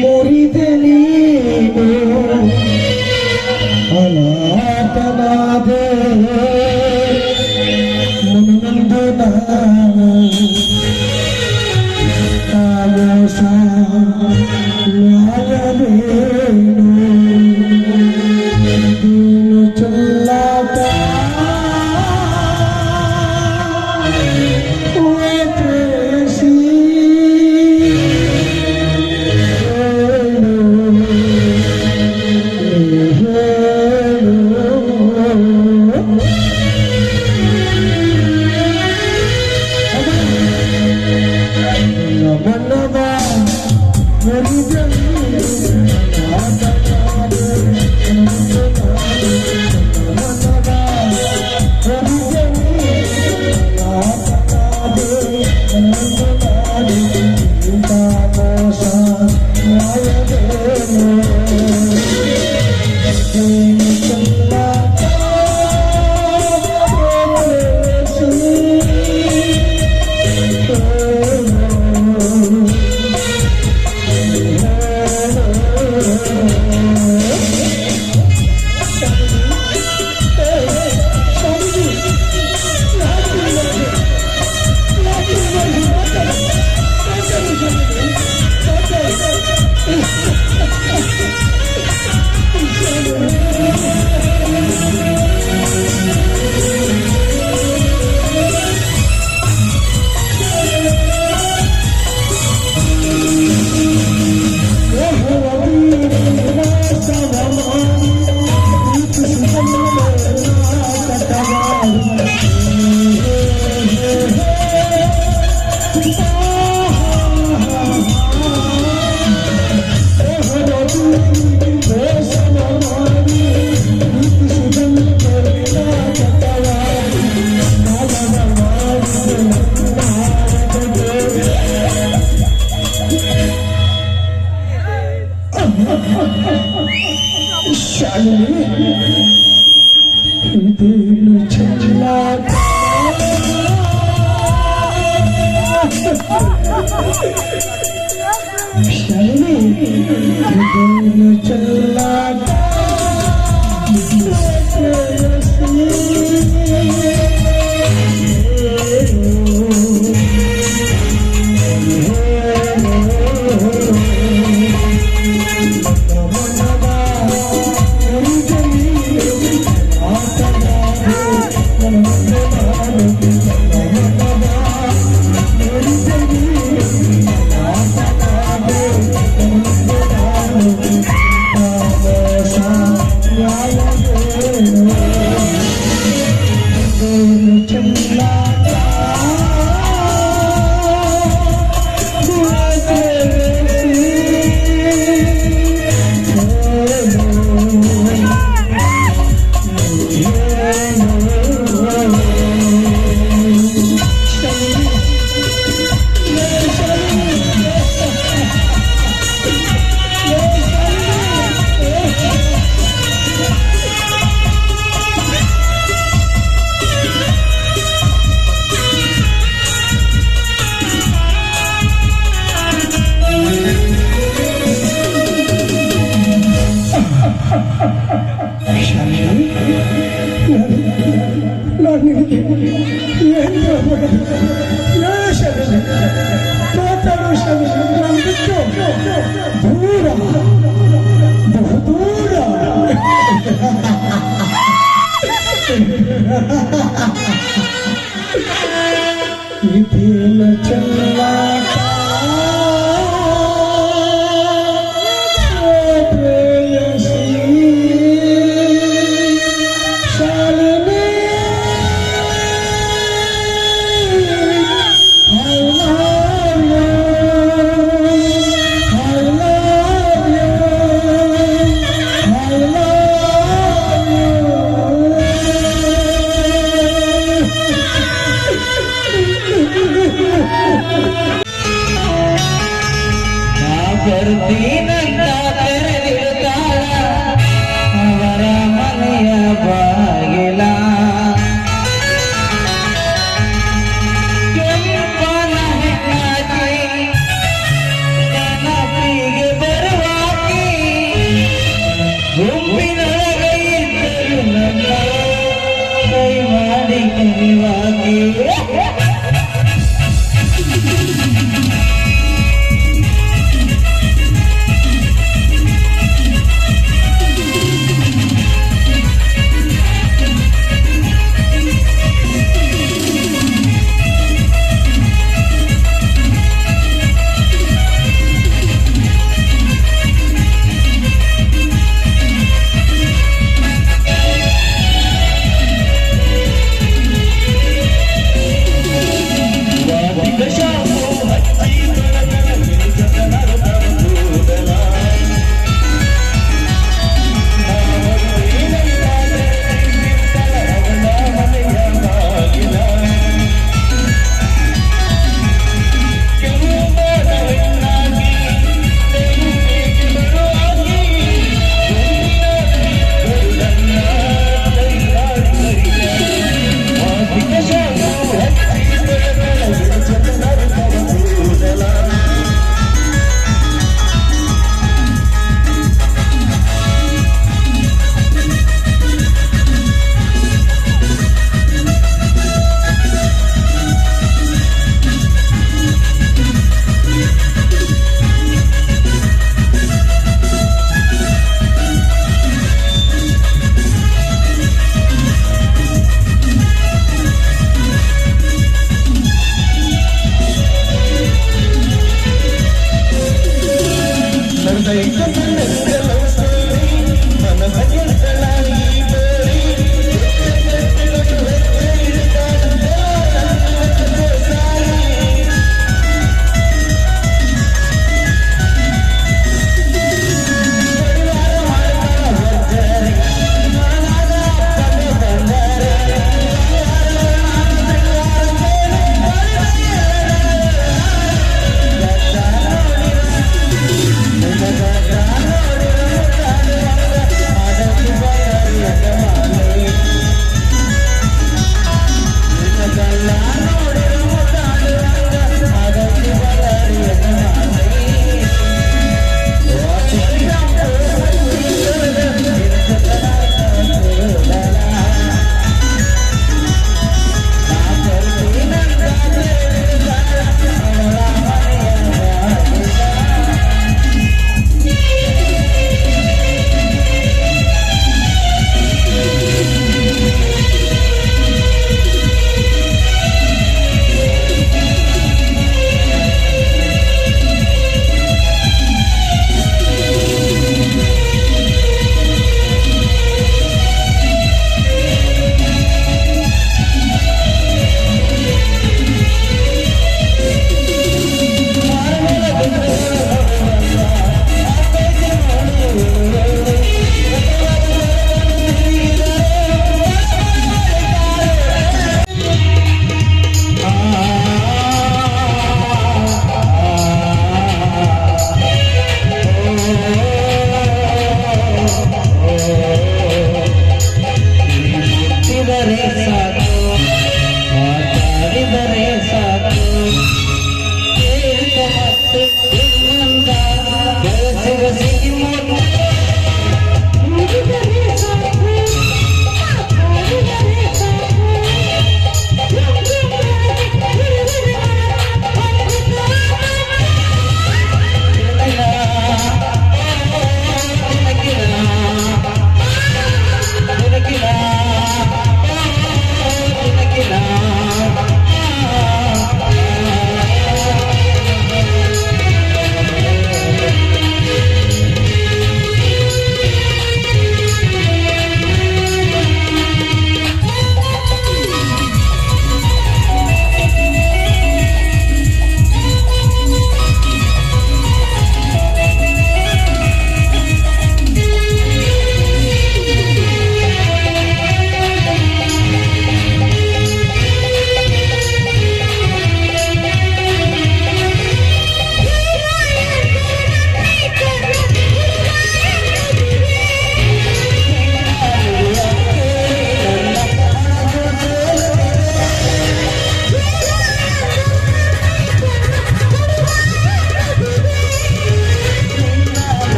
ಮುರಿದೆ ನೀನು ಅನಾಥನಾದೆ ಮುನ್ನೊಂದು ನಾನು ಆಲೋಸ ನ್ಯಾಯವೇನು ನೀನು ಚೊಲ್ಲಾಟ ಇದೇನು ಚೆಲ್ಲಾಟ ಶಾಲಿನಿ, ಇದೇನು ಚೆಲ್ಲಾಟ ನಾನು ನಿನಗೆ ಏನು ಮಾತಾಡೋ ನಾನು ಬಿಟ್ಟು ದೂರ ಬಹುದೂರ ಇದೇನ ಚೆಲ್ಲಾಟ ಪ್ರೇಯಸಿ Shalini I love you I love you I love ಬರ್ತೀನಂತ ತೆರೆದಿರುತ್ತಾಳ ಅವರ ಮನೆಯ ಬಾಗಿಲ ಕೆಂಪನ ಹೆಣ್ಣಾಕಿ ನೆನಪಿಗೆ ಬರುವಾಕಿ ಗುಂಪಿನೊಳಗೆ ಇದ್ದರು ನನ್ನ ಕೈ ಮಾಡಿ ಕೈವಾಕಿ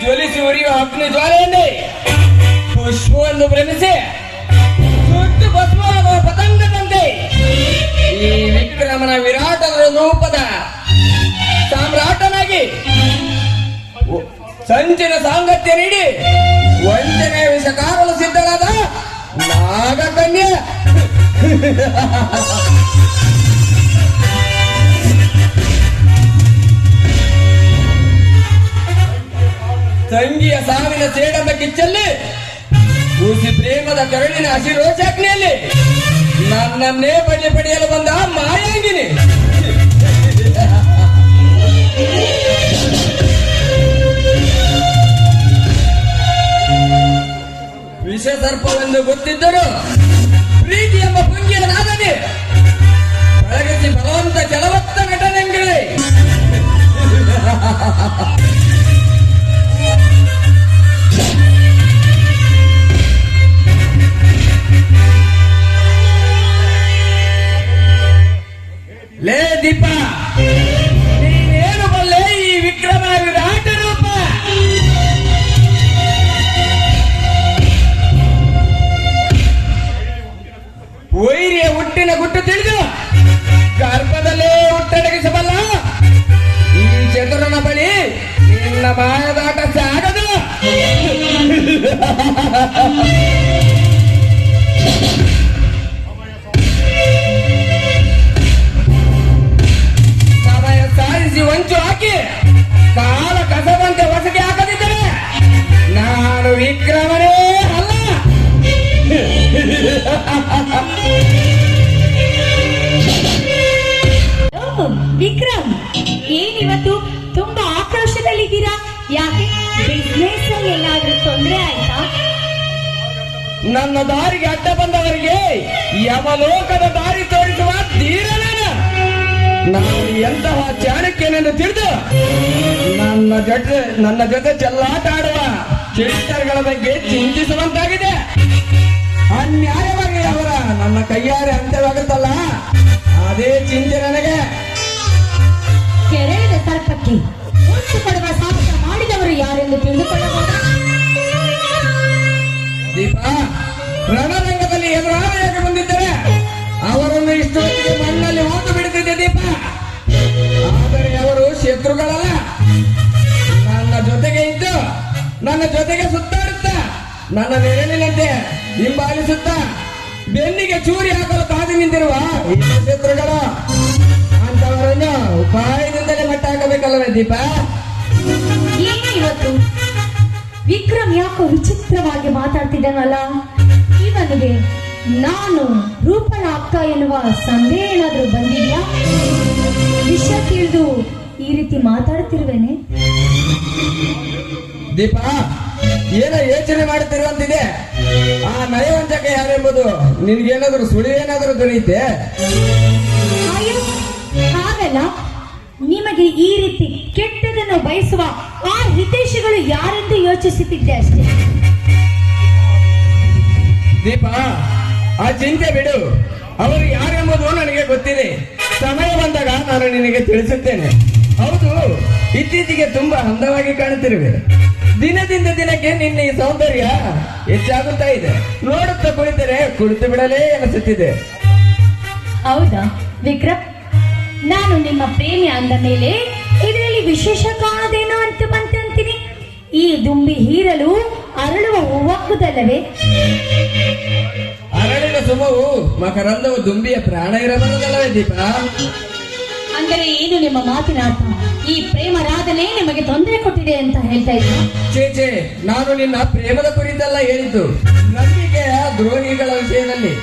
ಜ್ವಲಿಸಿ ಉರಿಯುವ ಅಗ್ನಿ ಜ್ವಾಲೆಯನ್ನೇ ಪುಷ್ಪವನ್ನು ಭ್ರಮಿಸಿ ಸುಟ್ಟು ಭಸ್ಮವಾಗುವ ಪತಂಗದಂತೆ ಈ ವಿಕ್ರಮನ ವಿರಾಟದ ರೂಪದ ಸಾಮ್ರಾಟನಾಗಿ ಸಂಚಿನ ಸಾಂಗತ್ಯ ನೀಡಿ ವಂಚನೆಯ ವಿಷಕಾರಲು ಸಿದ್ಧರಾದ ನಾಗಕನ್ಯ ತಂಗಿಯ ಸಾವಿನ ಸೇಡದ ಕಿಚ್ಚಲ್ಲಿ ಕೂಸಿ ಪ್ರೇಮದ ಕರುಳಿನ ಹಸಿರೋಚಾಗ್ನಿಯಲ್ಲಿ ನನ್ನನ್ನೇ ಬಳಿ ಪಡೆಯಲು ಬಂದ ಮಾಯಾಂಗಿನಿ. ವಿಷ ಸರ್ಪವೆಂದು ಗೊತ್ತಿದ್ದರು ಪ್ರೀತಿ ಎಂಬ ಪುಂಗಿಯ ನಾದನೆ ಬೆಳಗಿಸಿ ಬಲವಂತ ಜಲವತ್ತ ನಟನೆಂಗಳೇ. ಲೇ ದೀಪ, ನೀನೇನು ಬಲ್ಲೆ ಈ ವಿಕ್ರಮನ ವಿರಾಟ ರೂಪ? ವೈರಿಯ ಹುಟ್ಟಿನ ಗುಟ್ಟು ತಿಳಿದು ಗರ್ಭದಲ್ಲೇ ಹುಟ್ಟಡಗಿಸಬಲ್ಲ ಈ ಚತುರನ ಬಳಿ ನಿನ್ನ ಮಾಯದಾಟ ಸಾಗದು. ಸಮಯ ಸಾಧಿಸಿ ಹೊಂಚು ಹಾಕಿ ಕಾಲ ಕಸದಂತೆ ಹೊಸಗೆ ಹಾಕದಿದ್ದರೆ ನಾನು ವಿಕ್ರಮನೇ ಅಲ್ಲ. ವಿಕ್ರಮ್, ಏನಿವತ್ತು ತುಂಬಾ ಆಕ್ರೋಶದಲ್ಲಿದ್ದೀರಾ? ಯಾಕೆ ಬಿಸ್ನೆಸ್ ಅಲ್ಲಿ ಏನಾದ್ರೂ ತೊಂದರೆ ಆಯ್ತಾ? ನನ್ನ ದಾರಿಗೆ ಅಡ್ಡ ಬಂದವರಿಗೆ ಯಮಲೋಕದ ದಾರಿ ತೋರಿಸುವ ಧೀರನ ನಾನು ಎಂತಹ ಚಾಣಕ್ಯನೆಂದು ತಿಳಿದು ನನ್ನ ಜೊತೆ ಚೆಲ್ಲಾಟ ಆಡುವ ಚಿಟ್ಟರ್ಗಳ ಬಗ್ಗೆ ಚಿಂತಿಸುವಂತಾಗಿದೆ. ಅನ್ಯಾಯವಾಗಿ ಅವರ ನನ್ನ ಕೈಯಾರೆ ಅಂತ್ಯವಾಗುತ್ತಲ್ಲ, ಅದೇ ಚಿಂತೆ ನನಗೆ. ಕೆರೆಯದ ಸರ್ಪಕ್ಕೆ ಮುಚ್ಚು ಕೊಡುವ ಸಾಹಸ ಮಾಡಿದವರು ಯಾರೆಂದು ತಿಳಿದುಕೊಳ್ಳಬಹುದು. ದೀಪ, ರಣರಂಗದಲ್ಲಿ ಎದುರಾಳಿಯಾಗಿ ಬಂದಿದ್ದರೆ ಅವರನ್ನು ಇಷ್ಟು ಹೊತ್ತಿಗೆ ಮಣ್ಣಲ್ಲಿ ಹೋಗು ಬಿಡುತ್ತಿದ್ದೆ ದೀಪ. ಆದರೆ ಅವರು ಶತ್ರುಗಳಲ್ಲ, ನನ್ನ ಜೊತೆಗೆ ಇದ್ದು ನನ್ನ ಜೊತೆಗೆ ಸುತ್ತಾಡುತ್ತಾ ನನ್ನ ನೆರಳಿನಂತೆ ಹಿಂಬಾಲಿಸುತ್ತಾ ಬೆನ್ನಿಗೆ ಚೂರಿ ಹಾಕಲು ಕಾದು ನಿಂತಿರುವ ಶತ್ರುಗಳು. ಅಂತವರನ್ನು ಉಪಾಯದಿಂದಲೇ ಮಟ್ಟ ಹಾಕಬೇಕಲ್ಲವೇ ದೀಪ? ಏನು ಇವತ್ತು ವಿಕ್ರಮ್ ಯಾಕೋ ವಿಚಿತ್ರವಾಗಿ ಮಾತಾಡ್ತಿದ್ದಾನಲ್ಲ? ಇವನಿಗೆ ನಾನು ರೂಪಳ ಅಕ್ಕ ಎನ್ನುವ ಸಂದೇಹ ಏನಾದ್ರೂ ಬಂದಿದ್ಯಾ? ವಿಷಯ ತಿಳಿದು ಈ ರೀತಿ ಮಾತಾಡ್ತಿರುವೇನೆ? ದೀಪ, ಏನೋ ಯೋಚನೆ ಮಾಡುತ್ತಿರುವಂತಿದೆ. ಆ ನಯವಂಚಕ ಯಾರೆಂಬುದು ನಿನ್ಗೇನಾದ್ರೂ ಸುಳಿವೇನಾದ್ರೂ ದೊರೆಯುತ್ತೆ? ಅಯ್ಯೋ, ಹಾಗಲ್ಲ. ನಿಮಗೆ ಈ ರೀತಿ ಕೆಟ್ಟದನ್ನು ಬಯಸುವ ಆ ಹಿತೈಷಿಗಳು ಯಾರೆಂದು ಯೋಚಿಸುತ್ತಿದ್ದೆ ಅಷ್ಟೇ. ದೀಪ, ಆ ಚಿಂತೆ ಬಿಡು. ಅವರು ಯಾರೆಂಬುದು ನನಗೆ ಗೊತ್ತಿದೆ. ಸಮಯ ಬಂದಾಗ ನಾನು ನಿನಗೆ ತಿಳಿಸುತ್ತೇನೆ. ಹೌದು, ಇತ್ತೀಚೆಗೆ ತುಂಬಾ ಅಂದವಾಗಿ ಕಾಣುತ್ತಿರುವೆ. ದಿನದಿಂದ ದಿನಕ್ಕೆ ನಿನ್ನ ಈ ಸೌಂದರ್ಯ ಹೆಚ್ಚಾಗುತ್ತಾ ಇದೆ. ನೋಡುತ್ತಾ ಕುಳಿತರೆ ಕುಳಿತು ಬಿಡಲೇ ಅನಿಸುತ್ತಿದೆ. ಹೌದಾ ವಿಕ್ರಮ್, ನಾನು ನಿಮ್ಮ ಪ್ರೇಮಿ ಅಂದ ಮೇಲೆ ಇದರಲ್ಲಿ ವಿಶೇಷ ಕಾಣೋದೇನೋ ಅಂತ ಬಂತಂತೀನಿ. ಈ ದುಂಬಿ ಹೀರಲು ಅರಳುವ ಹೂವಾಗುವುದಲ್ಲವೇ? ಅರಳಿನ ಸುಮವು ಮಕರಂದವು ದುಂಬಿಯ ಪ್ರಾಣ ಇರಬಾರದಲ್ಲವೇ ದೀಪ? ಅಂದರೆ ಏನು ನಿಮ್ಮ ಮಾತಿನ ಅರ್ಥ? ಈ ಪ್ರೇಮರಾಧನೆ ನಿಮಗೆ ತೊಂದರೆ ಕೊಟ್ಟಿದೆ ಅಂತ ಹೇಳ್ತಾ ಇದ್ದೀನಿ? ಚೇಚೆ, ನಾನು ನಿನ್ನ ಪ್ರೇಮದ ಕುರಿತೆಲ್ಲ ಹೇಳಿದ್ದು ನಂಬಿಕೆಯ ದ್ರೋಹಿಗಳ ವಿಷಯದಲ್ಲಿ.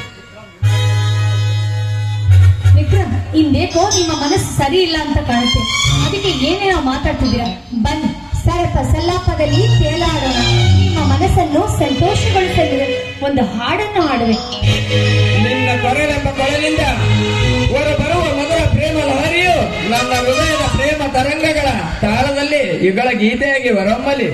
ವಿಕ್ರಮ್, ಇಂದೇಕೋ ನಿಮ್ಮ ಮನಸ್ಸು ಸರಿ ಇಲ್ಲ ಅಂತ ಕಾಣುತ್ತೆ. ಅದಕ್ಕೆ ಏನೇನೋ ಮಾತಾಡ್ತಿದ್ದೀರಾ. ಬನ್ನಿ, ಸರಪ ಸಲ್ಲಾಪದಲ್ಲಿ ತೇಲಾಡೋಣ. ನಿಮ್ಮ ಮನಸ್ಸನ್ನು ಸಂತೋಷಗೊಳಿಸಲಿದೆ ಒಂದು ಹಾಡನ್ನು ಹಾಡುವೆ. ನಿನ್ನ ಕೊರಲೆಂಬ ಕೊಳಲಿಂದ ಹೊರಬರುವ ಮೊದಲ ಪ್ರೇಮ ಲಹರಿಯು ನನ್ನ ಹೃದಯದ ಪ್ರೇಮ ತರಂಗಗಳ ತಾಳದಲ್ಲಿ ಯುಗಳ ಗೀತೆಯಾಗಿ ಹೊರಹೊಮ್ಮಲಿ.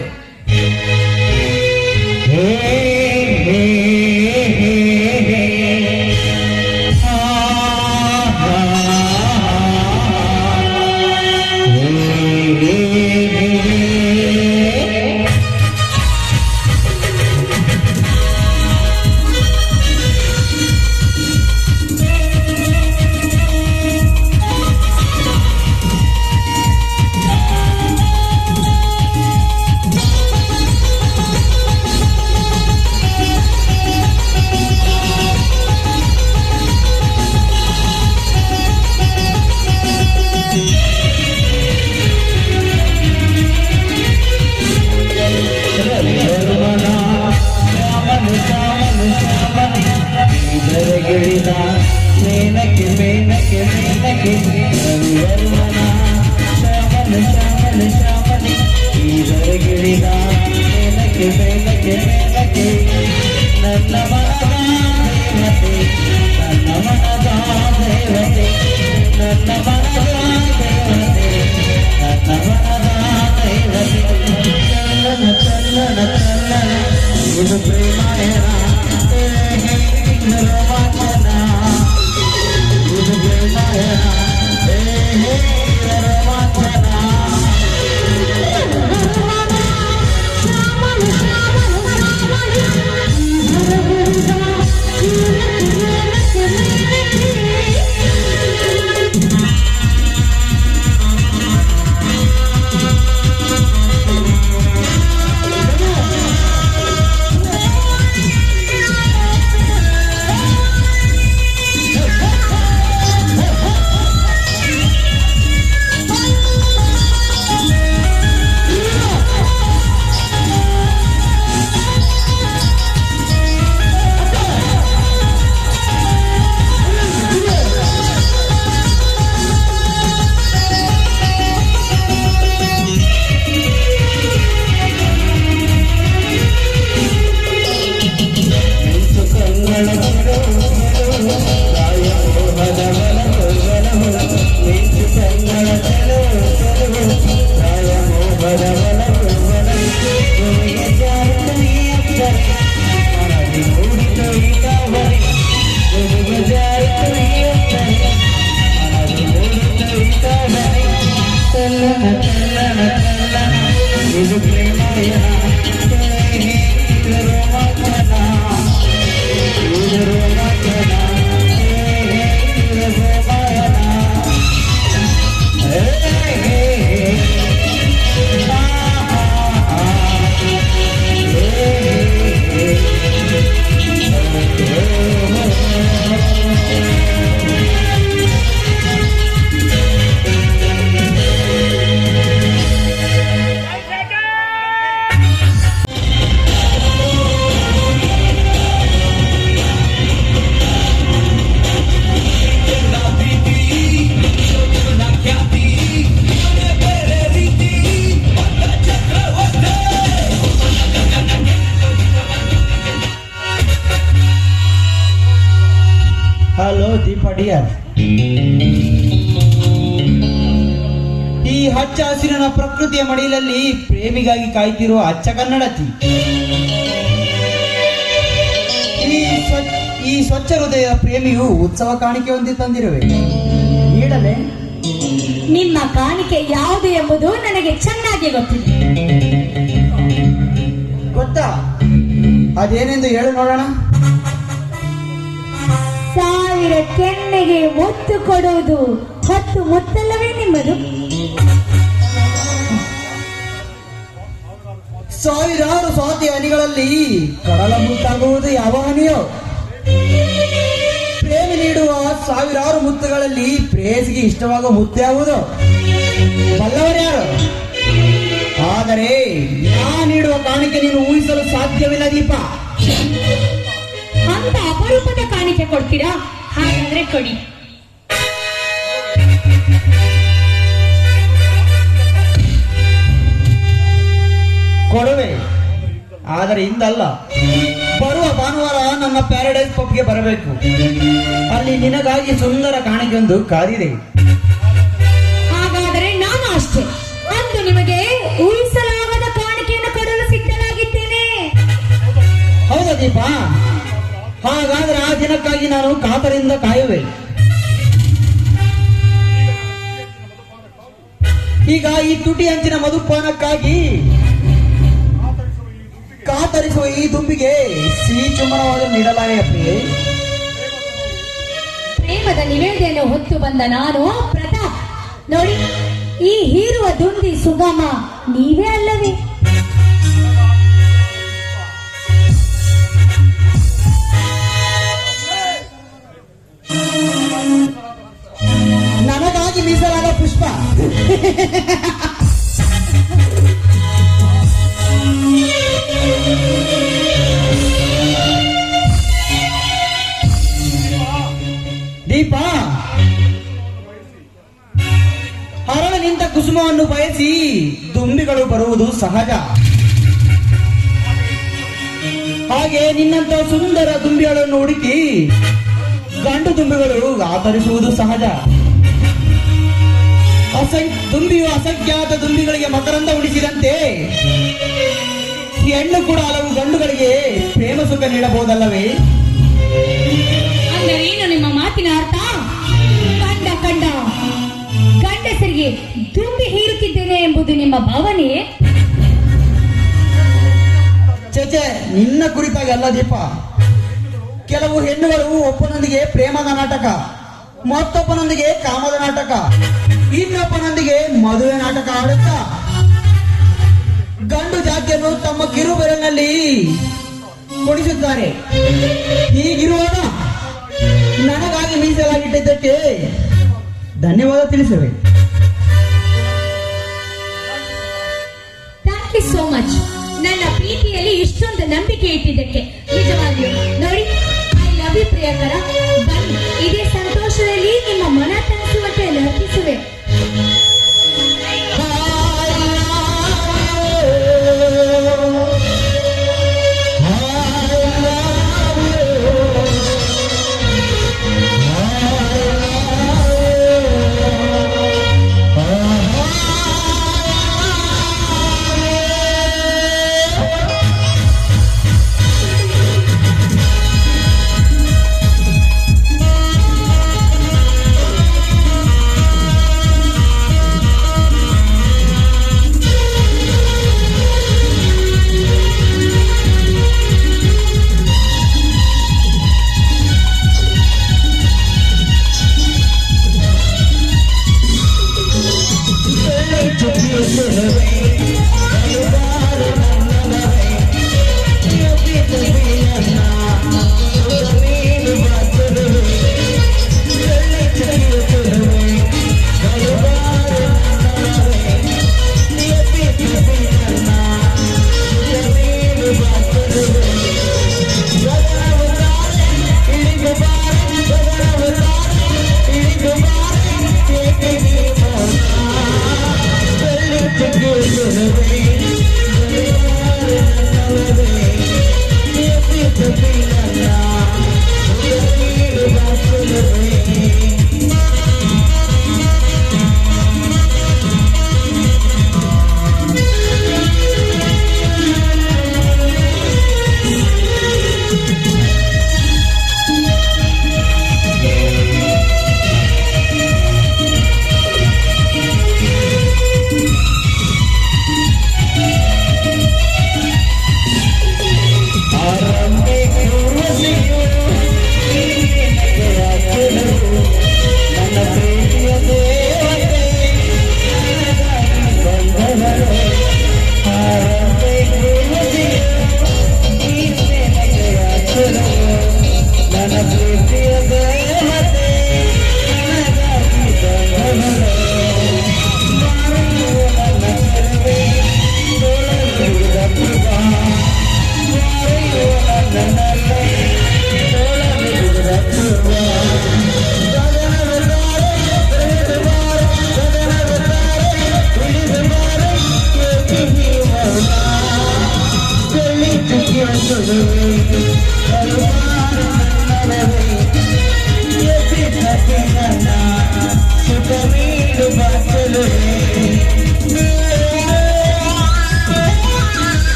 ಮೇಲಕ್ಕೆ ಮೇಲಕ್ಕೆ ಮೇಲಕ್ಕೆ ನನ್ನ ಮನದ ದೇವತೆ ನನ್ನ ಮನದ ದೇವತೆ ನನ್ನ ಮನದ ದೇವತೆ ನನ್ನ ಮನದ ದೇವತೆ ಚಲ್ಲನ ಚಲ್ಲನ ಚಲ್ಲನ ಇದು ಪ್ರೇಮಾಯಣ ರೋಮಾಂಚನ ಇದು ಪ್ರೇಮಾಯಣ ರೋಮಾಂಚನ ಇದು ಪ್ರೇಮಾಯಣ ರೋಮಾಂಚನ ಇದು ರೋಮಾಂಚನ ರೋಮಾಯಣ ಹಲೋ ದೀಪ ಡಿಯರ್, ಈ ಹಚ್ಚ ಹಸಿರಿನ ಪ್ರಕೃತಿಯ ಮಡಿಲಲ್ಲಿ ಪ್ರೇಮಿಗಾಗಿ ಕಾಯ್ತಿರುವ ಅಚ್ಚ ಕನ್ನಡತಿ, ಈ ಸ್ವಚ್ಛ ಹೃದಯ ಪ್ರೇಮಿಯು ಉತ್ಸವ ಕಾಣಿಕೆ ಹೊಂದಿ ತಂದಿರುವೆ, ನೀಡಲೇ? ನಿಮ್ಮ ಕಾಣಿಕೆ ಯಾವುದು ಎಂಬುದು ನನಗೆ ಚೆನ್ನಾಗಿ ಗೊತ್ತಿದೆ. ಗೊತ್ತಾ? ಅದೇನೆಂದು ಹೇಳು ನೋಡೋಣ. 1000 ಕೆನ್ನೆಗೆ ಮುತ್ತು ಕೊಡುವುದು 10 ಮುತ್ತಲ್ಲವೇ ನಿಮ್ಮದು? ಸಾವಿರಾರು ಸ್ವಾತಿ ಹನಿಗಳಲ್ಲಿ ಕಡಲ ಮುತ್ತಾಗುವುದು ಯಾವ ಹನಿಯೋ? ಪ್ರೇಮಿ ನೀಡುವ ಸಾವಿರಾರು ಮುತ್ತುಗಳಲ್ಲಿ ಪ್ರೇಯಸಿಗೆ ಇಷ್ಟವಾಗುವ ಮುತ್ತು ಯಾವುದು? ಬಲ್ಲವರ್ಯಾರು? ಆದರೆ ನಾನು ನೀಡುವ ಕಾಣಿಕೆ ನೀನು ಊಹಿಸಲು ಸಾಧ್ಯವಿಲ್ಲ ದೀಪ. ಅಂತ ಅಪರೂಪದ ಕಾಣಿಕೆ ಕೊಡ್ತೀರಾ? ಹಾಗಾದ್ರೆ ಕೊಡಿ. ಕೊಡುವೆ, ಆದರೆ ಇಂದಲ್ಲ. ಬರುವ ಭಾನುವಾರ ನನ್ನ ಪ್ಯಾರಡೈಸ್ ಪಬ್ಗೆ ಬರಬೇಕು. ಅಲ್ಲಿ ನಿನಗಾಗಿ ಸುಂದರ ಕಾಣಿಕೆಯೊಂದು ಕಾದಿದೆ. ಹಾಗಾದರೆ ನಾನು ಅಷ್ಟೇ ಅಂದು ನಿಮಗೆ ಊಹಿಸಲಾಗದ ಕಾಣಿಕೆಯನ್ನು ಕೊಡಲು ಸಿದ್ಧನಾಗಿದ್ದೇನೆ. ಹೌದಾ ದೀಪ? ಹಾಗಾದ್ರೆ ಆ ದಿನಕ್ಕಾಗಿ ನಾನು ಕಾತರಿಂದ ಕಾಯುವೆ. ಈಗ ಈ ತುಟಿ ಅಂಚಿನ ಮಧುಪಾನಕ್ಕಾಗಿ ಕಾತರಿಸುವ ಈ ದುಂಬಿಗೆ ಸಿಹಿ ಚುಮ್ಮನವಾದ ನೀಡಲಾರೆ ಪ್ರಿಯೆ. ಪ್ರೇಮದ ನಿವೇದನೆ ಹೊತ್ತು ಬಂದ ನಾನು ಪ್ರತಾಪ್. ನೋಡಿ, ಈ ಹೀರುವ ದುಂದಿ ಸುಗಮ ನೀವೇ ಅಲ್ಲವೇ? ನನಗಾಗಿ ಮೀಸಲಾದ ಪುಷ್ಪ. ದೀಪ, ಹರಳು ನಿಂತ ಕುಸುಮವನ್ನು ಬಯಸಿ ದುಂಬಿಗಳು ಬರುವುದು ಸಹಜ. ಹಾಗೆ ನಿನ್ನಂತ ಸುಂದರ ದುಂಬಿಗಳನ್ನು ಹುಡುಕಿ ಗಂಡು ದುಂಬಿಗಳು ಆತರಿಸುವುದು ಸಹಜ. ದುಂಬಿಯು ಅಸಂಖ್ಯಾತ ದುಂಬಿಗಳಿಗೆ ಮಕರಂದ ಉಳಿಸಿದಂತೆ ಹೆಣ್ಣು ಕೂಡ ಹಲವು ಗಂಡುಗಳಿಗೆ ಪ್ರೇಮ ಸುಖ ನೀಡಬಹುದಲ್ಲವೇ? ಅಂದರೇನು ನಿಮ್ಮ ಮಾತಿನ ಅರ್ಥ? ಕಂಡ ಗಂಡಸರಿಗೆ ದುಂಬಿ ಹೀರುತ್ತಿದ್ದೇನೆ ಎಂಬುದು ನಿಮ್ಮ ಭಾವನೆಯೇ? ಚೇಚೆ, ನಿನ್ನ ಕುರಿತಾಗಿ ಅಲ್ಲ ದೀಪ. ಕೆಲವು ಹೆಣ್ಣುಗಳು ಒಬ್ಬನೊಂದಿಗೆ ಪ್ರೇಮದ ನಾಟಕ, ಮತ್ತೊಬ್ಬನೊಂದಿಗೆ ಕಾಮದ ನಾಟಕ, ಇನ್ನೊಬ್ಬನೊಂದಿಗೆ ಮದುವೆ ನಾಟಕ ಆಡುತ್ತಾ ಗಂಡು ಜಾತಿಯನ್ನು ತಮ್ಮ ಕಿರುಬೆರಳಿನಲ್ಲಿ ಕೊಡಿಸುತ್ತಾರೆ. ಹೀಗಿರುವಾಗ ನನಗಾಗಿ ಮೀಸಲಾಗಿಟ್ಟಿದ್ದಕ್ಕೆ ಧನ್ಯವಾದ ತಿಳಿಸುವೆ. Thank you so much. ನನ್ನ ಪ್ರೀತಿಯಲ್ಲಿ ಇಷ್ಟೊಂದು ನಂಬಿಕೆ ಇಟ್ಟಿದ್ದಕ್ಕೆ ನಿಜವಾಗಿಯೂ. ನೋಡಿ, ಐ ಲವ್ ಯು ಪ್ರಿಯಕರ. ಬನ್ನಿ, ಇದೇ ಸಂತೋಷದಲ್ಲಿ ನಿಮ್ಮ ಮನ ತಣಿಸುವಂತೆ ನರ್ತಿಸುವೆ.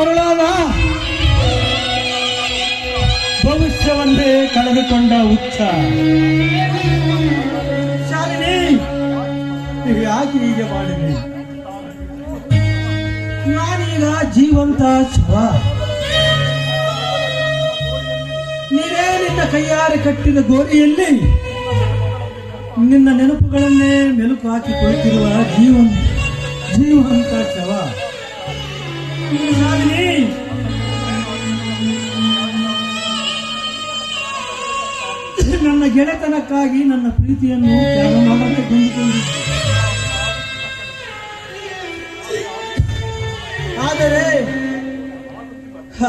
ಮರುಳಾದ ಭವಿಷ್ಯವನ್ನೇ ಕಳೆದುಕೊಂಡ ಹುಚ್ಚ. ಶಾಲಿನಿ, ನೀವು ಯಾಕೆ ಹೀಗೆ ಮಾಡಿದ್ರಿ? ನಾನೀಗ ಜೀವಂತ ಶವ. ನೀನೇ ನಿನ್ನ ಕೈಯಾರೆ ಕಟ್ಟಿದ ಗೋರಿಯಲ್ಲಿ ನಿನ್ನ ನೆನಪುಗಳನ್ನೇ ಮೆಲುಕು ಹಾಕಿ ಕುಳಿತಿರುವ ಜೀವಂತ ಶವ. ಶಾಲಿನಿ, ನನ್ನ ಗೆಳೆತನಕ್ಕಾಗಿ ನನ್ನ ಪ್ರೀತಿಯನ್ನು ತ್ಯಾಗ ಮಾಡಕ್ಕೆ ಕೊಂಡುಕೊಂಡಿದ್ದೆ. ಆದರೆ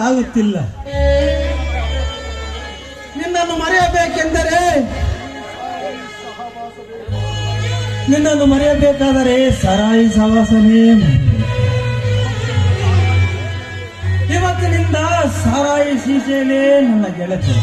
ಆಗುತ್ತಿಲ್ಲ. ನಿನ್ನನ್ನು ಮರೆಯಬೇಕಾದರೆ ಸರಾಯಿ ಸವಾಸನೆ. ಇವತ್ತಿನಿಂದ ಸಾರಾಯಿ ಸೀಸೆಯಲ್ಲೇ ನನ್ನ ಗೆಳತಿ.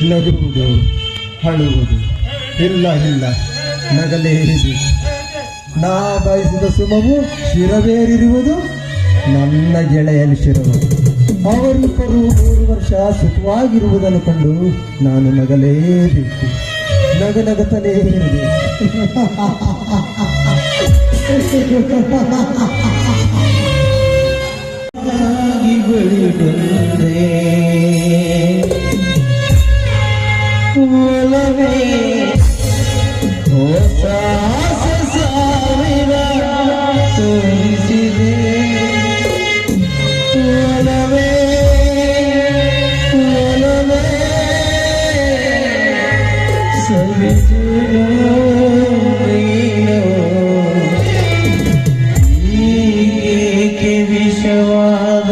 ನಗುವುದು, ಅಳುವುದು ಇಲ್ಲ, ನಗಲೇರಿದು. ನಾ ಬಯಸಿದ ಸುಮವು ಶಿರವೇರಿರುವುದು ನನ್ನ ಗೆಳೆಯನ ಶಿರವು. ಅವರಿಬ್ಬರು 3 ವರ್ಷ ಸುಖವಾಗಿರುವುದನ್ನು ಕಂಡು ನಾನು ನಗಲೇಬೇಕು, ನಗನಗತಲೇ ಇರುವುದು. ಒಲವೇ ಹೊಸ ಸಾವಿರ ತೋರಿಸಿದೆ. ಒಲವೇ ಸವಿಸಿರೋ ಹೀಗೆ ವಿಷವಾದ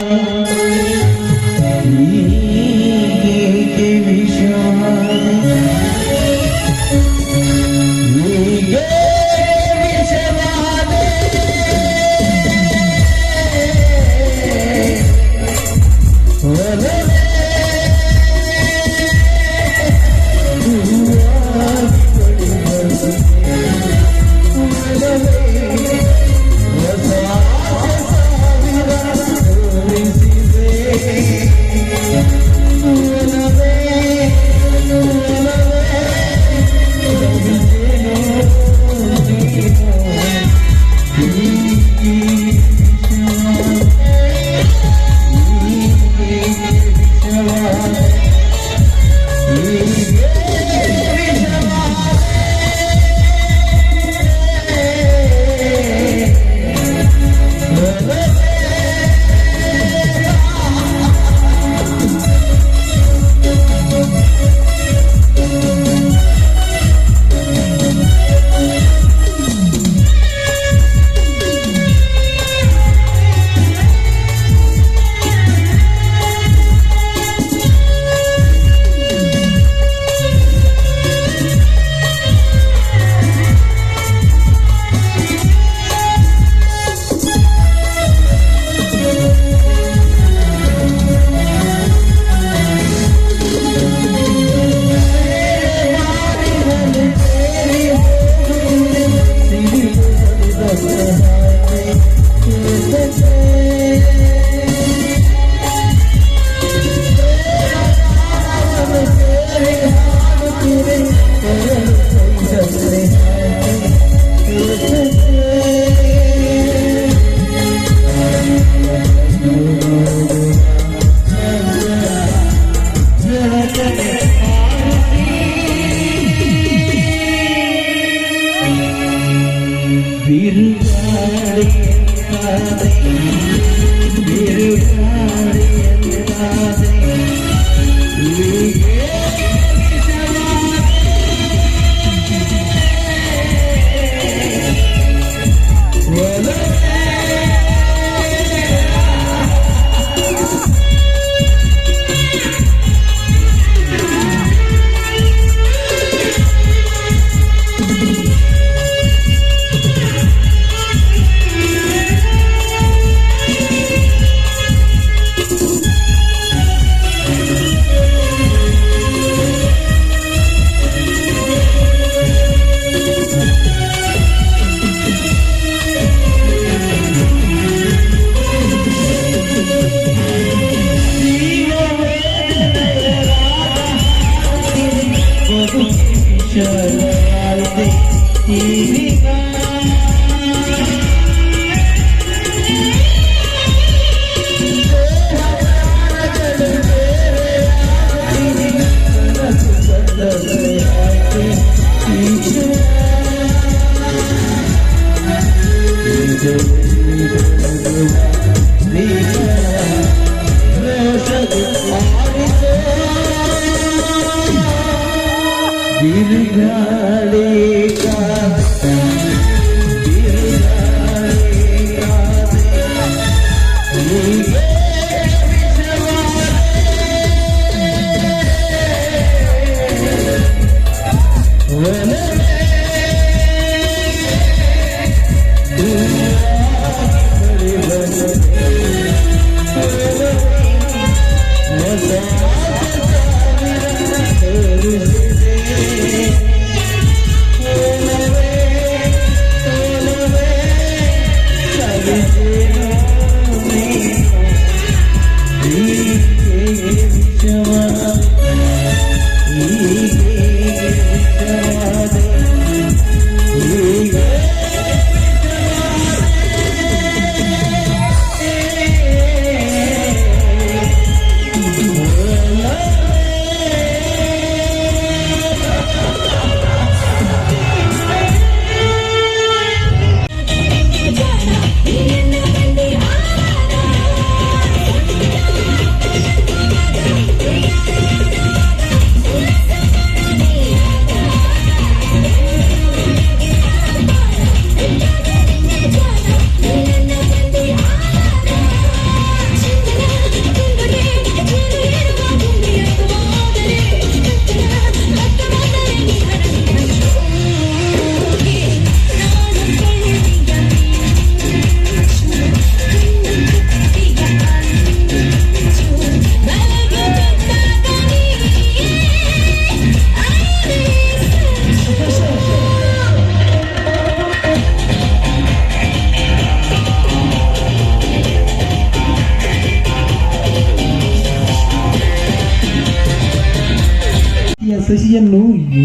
ಸಸಿಯನ್ನು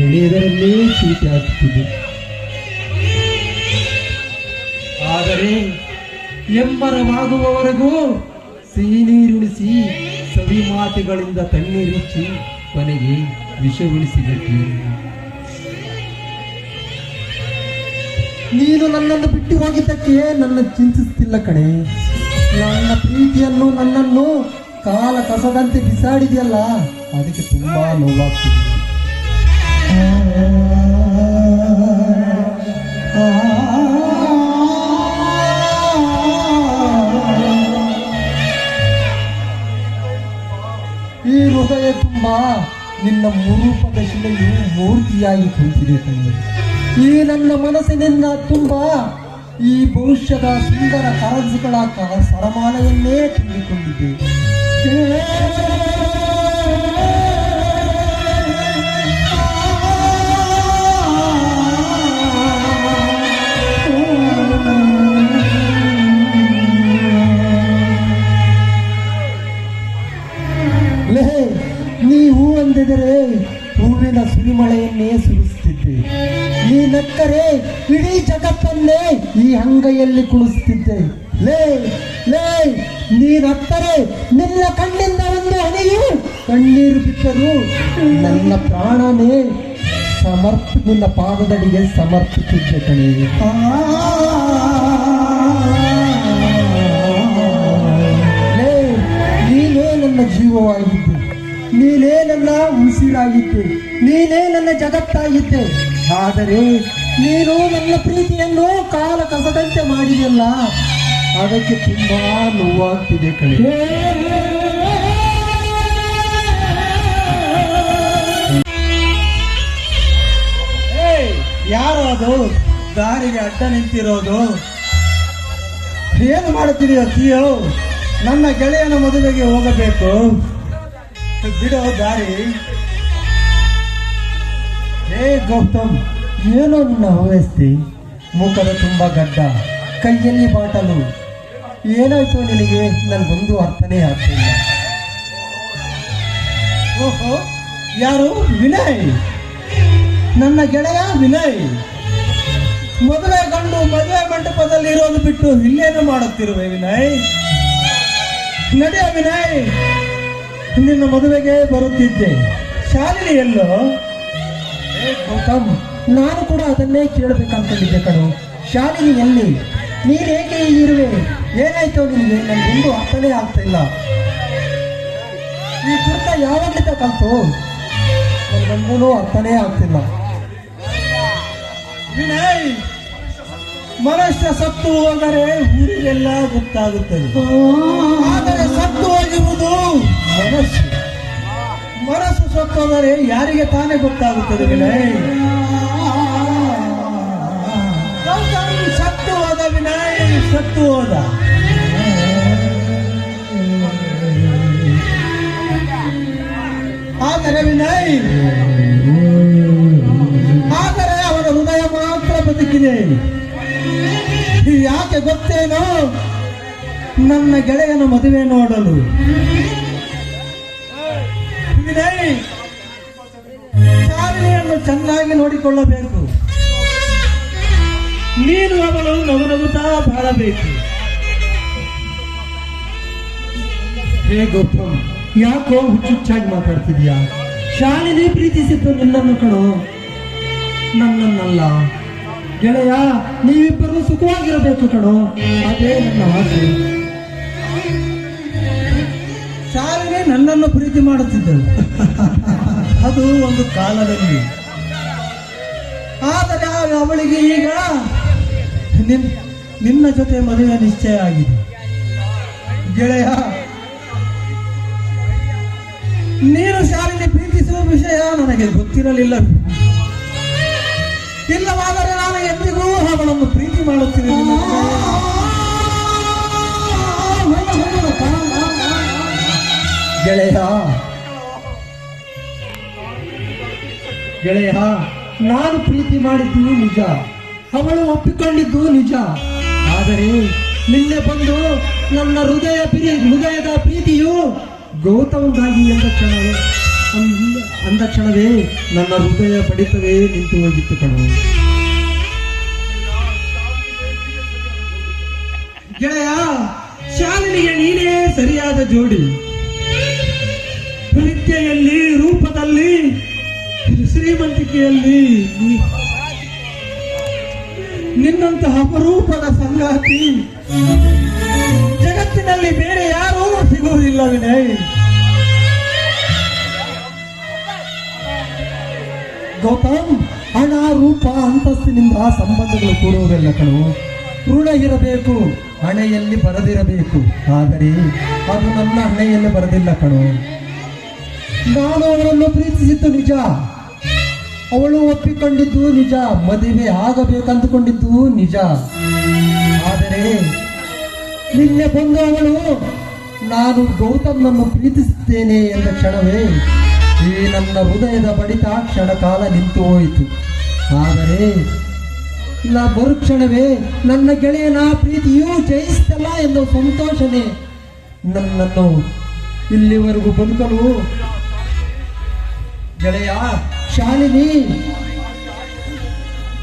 ಎಳೆದರಲ್ಲೇ ಚೀಟಿ ಹಾಕುತ್ತಿದೆ. ಆದರೆ ಎಮ್ಮರವಾಗುವವರೆಗೂ ಸಿಹಿ ನೀರುಣಿಸಿ ಸವಿ ಮಾತುಗಳಿಂದ ತಣ್ಣೀರಿಚ್ಚಿ ಕೊನೆಗೆ ವಿಷವುಣಿಸಿಬಿಟ್ಟು ನೀನು ನನ್ನನ್ನು ಬಿಟ್ಟು ಹೋಗಿದ್ದಕ್ಕೆ ನನ್ನ ಚಿಂತಿಸುತ್ತಿಲ್ಲ ಕಣೆ. ನನ್ನ ಪ್ರೀತಿಯನ್ನು ನನ್ನನ್ನು ಕಾಲ ಕಸದಂತೆ ಬಿಸಾಡಿದೆಯಲ್ಲ, ಅದಕ್ಕೆ ತುಂಬಾ ನೋವಾಗ್ತಿದೆ. ಈ ಹೃದಯ ತುಂಬ ನಿನ್ನ ಮುರೂಪದ ಶಿಲೆಯು ಮೂರ್ತಿಯಾಗಿ ಕುಳಿತಿದೆ ಕಣ್ಣು. ಈ ನನ್ನ ಮನಸ್ಸಿನಿಂದ ತುಂಬ ಈ ಭವಿಷ್ಯದ ಸುಂದರ ಕನಸುಗಳ ಸರಮಾಲೆಯನ್ನೇ ತುಂಬಿಕೊಂಡಿದೆ. ನೀವು ಅಂದಿದರೆ ಹೂವಿನ ಸುಳಿ ಸಿರಿಮಳೆಯನ್ನೇ ಸುರಿಸುತ್ತಿದ್ದೆ. ನೀ ನಕ್ಕರೆ ಇಡೀ ಜಗತ್ತನ್ನೇ ಈ ಅಂಗೈಯಲ್ಲಿ ಕುಣಿಸುತ್ತಿದ್ದೆ. ಲೇ ಲೇ ನೀನತ್ತರೆ ನಿನ್ನ ಕಣ್ಣಿಂದ ಒಂದು ಹನಿಯು ಕಣ್ಣೀರು ಬಿಟ್ಟರು ನನ್ನ ಪ್ರಾಣನೇ ನಿನ್ನ ಪಾದದಡಿಗೆ ಸಮರ್ಪಿಸಿದ್ದೆ ಕಣೆ. ಲೇ ನೀನೇ ನನ್ನ ಜೀವವಾಗಿದ್ದೆ, ನೀನೇ ನನ್ನ ಉಸಿರಾಗಿದ್ದೆ, ನೀನೇ ನನ್ನ ಜಗತ್ತಾಗಿದ್ದೆ. ಆದರೆ ನೀನು ನನ್ನ ಪ್ರೀತಿಯನ್ನು ಕಾಲ ಕಸದಂತೆ ಮಾಡಿದೆಯಲ್ಲ, ಅದಕ್ಕೆ ತುಂಬಾ ನೋವಾಗ್ತಿದೆ ಕಣೆ. ಯಾರು ಅದು ದಾರಿಗೆ ಅಡ್ಡ ನಿಂತಿರೋದು? ಏನು ಮಾಡುತ್ತೀರಿಯೋ ತೀಯೋ? ನನ್ನ ಗೆಳೆಯನ ಮದುವೆಗೆ ಹೋಗಬೇಕು, ಬಿಡೋ ದಾರಿ. ಗೌತಮ್, ಏನೋ ನಿನ್ನ ಅವ್ಯವಸ್ಥೆ, ಮುಖದ ತುಂಬ ಗಡ್ಡ, ಕೈಯಲ್ಲಿ ಬಾಟಲು, ಏನಾಯ್ತು ನಿನಗೆ? ನನಗೊಂದು ಅರ್ಥನೇ ಆಗ್ತಿಲ್ಲ. ಓಹೋ, ಯಾರು? ವಿನಯ್, ನನ್ನ ಗೆಳೆಯ ವಿನಯ್. ಮದುವೆ ಗಂಡು ಮದುವೆ ಮಂಟಪದಲ್ಲಿ ಇರೋದು ಬಿಟ್ಟು ಇಲ್ಲೇನು ಮಾಡುತ್ತಿರುವೆ ವಿನಯ್? ನಡೆಯ ವಿನಯ್, ನಿನ್ನ ಮದುವೆಗೆ ಬರುತ್ತಿದ್ದೆ. ಶಾಲಿನಿ ಎಲ್ಲೋ? ಗೌತಮ್, ನಾನು ಕೂಡ ಅದನ್ನೇ ಕೇಳಬೇಕಂತಂದಿದ್ದೆ ಕಣು. ಶಾಲಿನಿ ಎಲ್ಲಿ? ನೀನ್ ಹೇಗೆ ಇರುವೆ? ಏನಾಯ್ತು ನಿನಗೆ? ನನಗೊಂದು ಅರ್ಥನೇ ಆಗ್ತಾ ಇಲ್ಲ. ಈ ಕುರ್ತ ಯಾವಾಗಲಿಂದ ಕಲ್ತು? ನನಗೊಂದೂ ಅರ್ಥನೇ ಆಗ್ತಿಲ್ಲ. ವಿನಯ್, ಮನುಷ್ಯ ಸತ್ತು ಹೋದರೆ ಊರಿಗೆಲ್ಲ ಗೊತ್ತಾಗುತ್ತದೆ, ಆದರೆ ಸತ್ತು ಹೋಗಿರುವುದು ಮನಸ್ಸು. ಮನಸ್ಸು ಸತ್ತೋದರೆ ಯಾರಿಗೆ ತಾನೇ ಗೊತ್ತಾಗುತ್ತದೆ ವಿನಯ್? ಸತ್ತು ಹೋದ ವಿನಯ್, ಸತ್ತು ಹೋದ. ಆದರೆ ವಿನಯ್, ಆದರೆ ಅವನ ಹೃದಯ ಮಾತ್ರ ಬದುಕಿದೆ. ಯಾಕೆ ಗೊತ್ತೇನೋ? ನನ್ನ ಗೆಳೆಯನ ಮದುವೆ ನೋಡಲು. ವಿನಯ್, ಶಾಲಿನಿಯನ್ನು ಚೆನ್ನಾಗಿ ನೋಡಿಕೊಳ್ಳಬೇಕು. ನೀನು ಅವಳು ನಗುನಗುತ್ತಾ ಬಾಳಬೇಕು. ಹೇ ಗೌತಮ್, ಯಾಕೋ ಹುಚ್ಚುಚ್ಚಾಗಿ ಮಾತಾಡ್ತಿದ್ಯಾ? ಶಾಲಿನಿ ಪ್ರೀತಿಸಿದ್ದು ನಿನ್ನನ್ನು ಕಣೋ, ನನ್ನನ್ನಲ್ಲ. ಗೆಳೆಯ, ನೀವಿಬ್ಬರು ಸುಖವಾಗಿರಬೇಕು ಕಣೋ, ಅದೇ ನನ್ನ ಆಸೆ. ಶಾಲಿನಿ ನನ್ನನ್ನು ಪ್ರೀತಿ ಮಾಡುತ್ತಿದ್ದಳು, ಅದು ಒಂದು ಕಾಲದಲ್ಲಿ. ಆದರೆ ಅವಳಿಗೆ ಈಗ ನಿನ್ನ ಜೊತೆ ಮದುವೆ ನಿಶ್ಚಯ ಆಗಿದೆ. ಗೆಳೆಯ, ನೀನು ಶಾಲಿನಿ ಪ್ರೀತಿಸುವ ವಿಷಯ ನನಗೆ ಗೊತ್ತಿರಲಿಲ್ಲ. ಇಲ್ಲವಾದರೆ ನಾನು ಎಂದಿಗೂ ಅವಳನ್ನು ಪ್ರೀತಿ ಮಾಡುತ್ತಿರಲಿಲ್ಲ. ಗೆಳೆಯ, ಗೆಳೆಯ, ನಾನು ಪ್ರೀತಿ ಮಾಡಿದ್ದು ನಿಜ, ಅವಳು ಒಪ್ಪಿಕೊಂಡಿದ್ದು ನಿಜ. ಆದರೆ ನಿನ್ನೆ ಬಂದು ನನ್ನ ಹೃದಯದ ಪ್ರೀತಿಯು ಗೌತಮ್ಗಾಗಿ ಅಂದ ಕ್ಷಣವೇ ನನ್ನ ಹೃದಯ ಬಡಿತವೇ ನಿಂತು ಹೋಗಿತ್ತು ಕಣೋ. ಗೆಳೆಯ, ಶಾಲಿನಿಗೆ ನೀನೇ ಸರಿಯಾದ ಜೋಡಿ. ವಿದ್ಯೆಯಲ್ಲಿ, ರೂಪದಲ್ಲಿ, ಶ್ರೀಮಂತಿಕೆಯಲ್ಲಿ ನಿನ್ನಂತಹ ಅಪರೂಪದ ಸಂಗಾತಿ ಜಗತ್ತಿನಲ್ಲಿ ಬೇರೆ ಯಾರೂ ಸಿಗುವುದಿಲ್ಲ ವಿನಯ್. ಗೌತಮ್, ಹಣ, ರೂಪ, ಅಂತಸ್ತಿನಿಂದ ಸಂಬಂಧಗಳು ಕೂಡುವುದಿಲ್ಲ ಕಣು. ಋಣ ಇರಬೇಕು, ಹಣೆಯಲ್ಲಿ ಬರೆದಿರಬೇಕು. ಆದರೆ ಅದು ನನ್ನ ಹಣೆಯಲ್ಲಿ ಬರೆದಿಲ್ಲ ಕಣು. ನಾನು ಅವಳನ್ನು ಪ್ರೀತಿಸಿದ್ದು ನಿಜ, ಅವಳು ಒಪ್ಪಿಕೊಂಡಿದ್ದು ನಿಜ, ಮದುವೆ ಆಗಬೇಕಂದುಕೊಂಡಿದ್ದು ನಿಜ. ಆದರೆ ನಿನ್ನೆ ಬಂದು ಅವಳು ನಾನು ಗೌತಮ್ನನ್ನು ಪ್ರೀತಿಸುತ್ತೇನೆ ಎಂದ ಕ್ಷಣವೇ ಈ ನನ್ನ ಹೃದಯದ ಬಡಿತ ಕ್ಷಣ ಕಾಲ ನಿಂತು ಹೋಯಿತು. ಆದರೆ ಮರುಕ್ಷಣವೇ ನನ್ನ ಗೆಳೆಯನ ಪ್ರೀತಿಯೂ ಜಯಿಸ್ತಲ್ಲ ಎನ್ನುವ ಸಂತೋಷನೇ ನನ್ನನ್ನು ಇಲ್ಲಿವರೆಗೂ ಬದುಕಲು. ಗೆಳೆಯ, ಶಾಲಿನಿ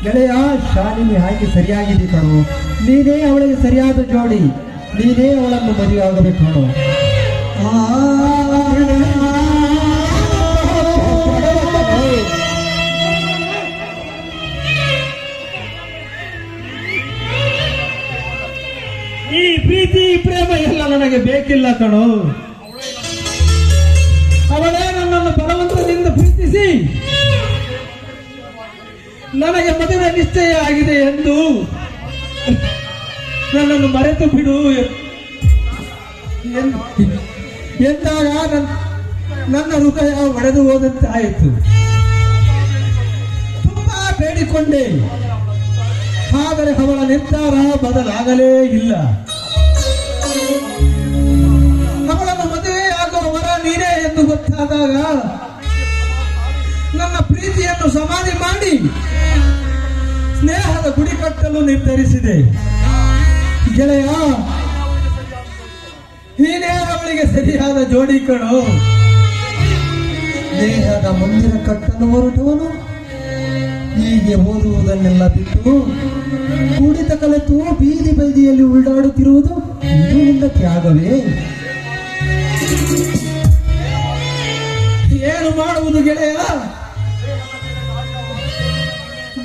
ಗೆಳೆಯ, ಶಾಲಿನಿ ಹಾಗೆ ಸರಿಯಾಗಿದೆ ಕಣು. ನೀನೇ ಅವಳಿಗೆ ಸರಿಯಾದ ಜೋಡಿ, ನೀನೇ ಅವಳನ್ನು ಮದುವೆ ಆಗಬೇಕು ಕಣು. ಈ ಪ್ರೀತಿ ಪ್ರೇಮ ಎಲ್ಲ ನನಗೆ ಬೇಕಿಲ್ಲ ಕಣೋ. ಅವಳೇ ನನ್ನನ್ನು ಬಲವಂತದಿಂದ ಪ್ರೀತಿಸಿ ನನಗೆ ಮದುವೆ ನಿಶ್ಚಯ ಆಗಿದೆ ಎಂದು ನನ್ನನ್ನು ಮರೆತು ಬಿಡು ಎಂದಾಗ ನನ್ನ ಹೃದಯ ಒಡೆದು ಹೋದಂತಾಯಿತು. ತುಂಬಾ ಬೇಡಿಕೊಂಡೆ, ಆದರೆ ಅವಳ ನಿರ್ಧಾರ ಬದಲಾಗಲೇ ಇಲ್ಲ. ಅವಳನ್ನು ಮದುವೆಯಾಗುವ ವರ ನೀನೇ ಎಂದು ಗೊತ್ತಾದಾಗ ನನ್ನ ಪ್ರೀತಿಯನ್ನು ಸಮಾಧಿ ಮಾಡಿ ಸ್ನೇಹದ ಗುಡಿ ಕಟ್ಟಲು ನಿರ್ಧರಿಸಿದೆ. ಗೆಳೆಯ, ನೀನೇ ಅವಳಿಗೆ ಸರಿಯಾದ ಜೋಡಿ ಕಣೋ. ದೇಹದ ಮಂದಿರ ಕಟ್ಟಲು ಹೊರಟವನು ಹೀಗೆ ಓದುವುದನ್ನೆಲ್ಲ ಬಿಟ್ಟು ಕುಡಿತ ಕಲೆತು ಬೀದಿ ಬೀದಿಯಲ್ಲಿ ಉಳ್ಳಾಡುತ್ತಿರುವುದು ಇದು ನಿನ್ನ ತ್ಯಾಗವೇ? ಏನು ಮಾಡುವುದು ಗೆಳೆಯ?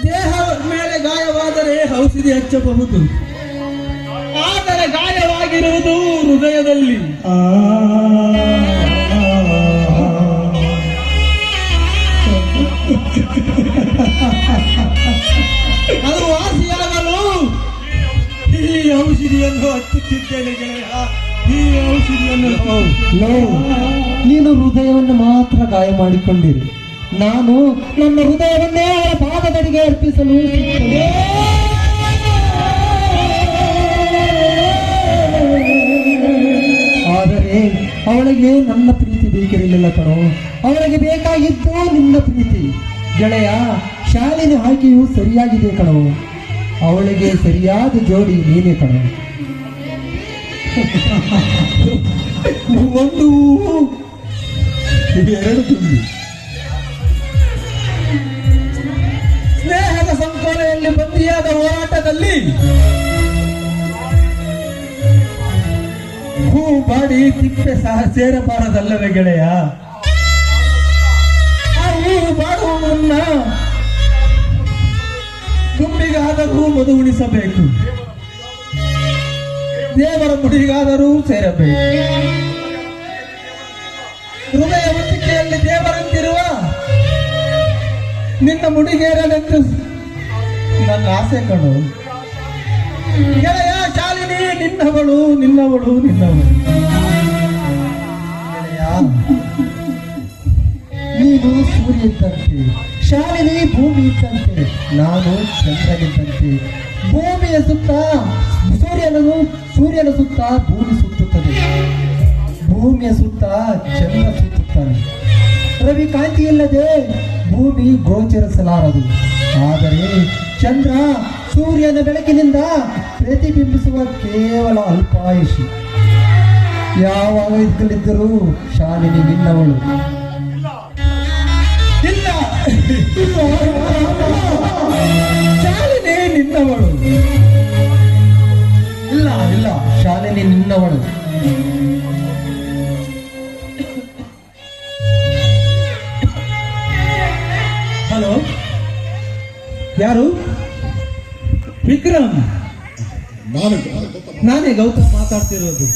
ದೇಹ ಮೇಲೆ ಗಾಯವಾದರೆ ಔಷಧಿ ಹಚ್ಚಬಹುದು, ಆದರೆ ಗಾಯವಾಗಿರುವುದು ಹೃದಯದಲ್ಲಿ. ಅದು ವಾಸಿಯಾಗಲು ಈ ಔಷಧಿಯನ್ನು ಹಚ್ಚುತ್ತಿದ್ದೇನೆ ಗೆಳೆಯ, ಈ ಔಷಧಿಯನ್ನು. ನೀನು ಹೃದಯವನ್ನು ಮಾತ್ರ ಗಾಯ ಮಾಡಿಕೊಂಡಿರಿ, ನಾನು ನನ್ನ ಹೃದಯವನ್ನೇ ಅವಳ ಪಾದದಡಿಗೆ ಅರ್ಪಿಸಲು ಸಿದ್ಧನೇ. ಆದರೆ ಅವಳಿಗೆ ನನ್ನ ಪ್ರೀತಿ ಬೇಕಿರಲಿಲ್ಲ ಕಣೋ, ಅವಳಿಗೆ ಬೇಕಾಗಿದ್ದು ನಿನ್ನ ಪ್ರೀತಿ. ಗೆಳೆಯ, ಶಾಲಿನಿ ಆಯ್ಕೆಯು ಸರಿಯಾಗಿದೆ ಕಣೋ, ಅವಳಿಗೆ ಸರಿಯಾದ ಜೋಡಿ ನೀನೇ ಕಣೋ. ಒಂದು ಎರಡು ತುಂಬಿ ಸ್ನೇಹದ ಸಂಕೋಲೆಯಲ್ಲಿ ಬಂದಿಯಾದ ಹೋರಾಟದಲ್ಲಿ ಹೂ ಬಾಡಿ ತಿಪ್ಪೆ ಸಹ ಸೇರಬಾರದಲ್ಲವೇ ಗೆಳೆಯ? ಆ ಹೂ ಬಾಡುವ ಮುನ್ನ ತುಂಬಿಗಾದರೂ ಮಧು ಉಣಿಸಬೇಕು, ದೇವರ ಮುಡಿಗಾದರೂ ಸೇರಬೇಕು. ಹೃದಯ ಹೊತ್ತಿಕೆಯಲ್ಲಿ ದೇವರಂತಿರುವ ನಿನ್ನ ಮುಡಿಗೇರಲೆಂದು ನನ್ನ ಆಸೆ ಕಣು. ಗೆಳೆಯ, ಶಾಲಿನಿ ನಿನ್ನವಳು, ನಿನ್ನವಳು, ನಿನ್ನವಳು. ಗೆಳೆಯ, ನೀನು ಸೂರ್ಯ ಇದ್ದಂತೆ, ಶಾಲಿನಿ ಭೂಮಿ ಇದ್ದಂತೆ, ನಾನು ಚಂದ್ರನಿದ್ದಂತೆ. ಭೂಮಿಯ ಸುತ್ತ ಸೂರ್ಯನ ಸುತ್ತ ಭೂಮಿ ಸುತ್ತುತ್ತದೆ, ಭೂಮಿಯ ಸುತ್ತ ಚಂದ್ರ ಸುತ್ತುತ್ತಾನೆ. ರವಿ ಕಾಂತಿ ಇಲ್ಲದೆ ಭೂಮಿ ಗೋಚರಿಸಲಾರದು, ಆದರೆ ಚಂದ್ರ ಸೂರ್ಯನ ಬೆಳಕಿನಿಂದ ಪ್ರತಿಬಿಂಬಿಸುವ ಕೇವಲ ಅಲ್ಪಾಯುಷಿ. ಯಾವಾಗ ಇದ್ದಲ್ಲಿದ್ದರೂ ಶಾಲಿನಿ ನಿನ್ನವಳು. ಇಲ್ಲ, ಶಾಲಿನಿ ನಿನ್ನವಳು. ಇಲ್ಲ ಇಲ್ಲ, ಶಾಲಿನಿ ನಿನ್ನವಳು. ಹಲೋ, ಯಾರು? ವಿಕ್ರಮ್, ನಾನೇ ಗೌತಮ್ ಮಾತಾಡ್ತಿರೋದು.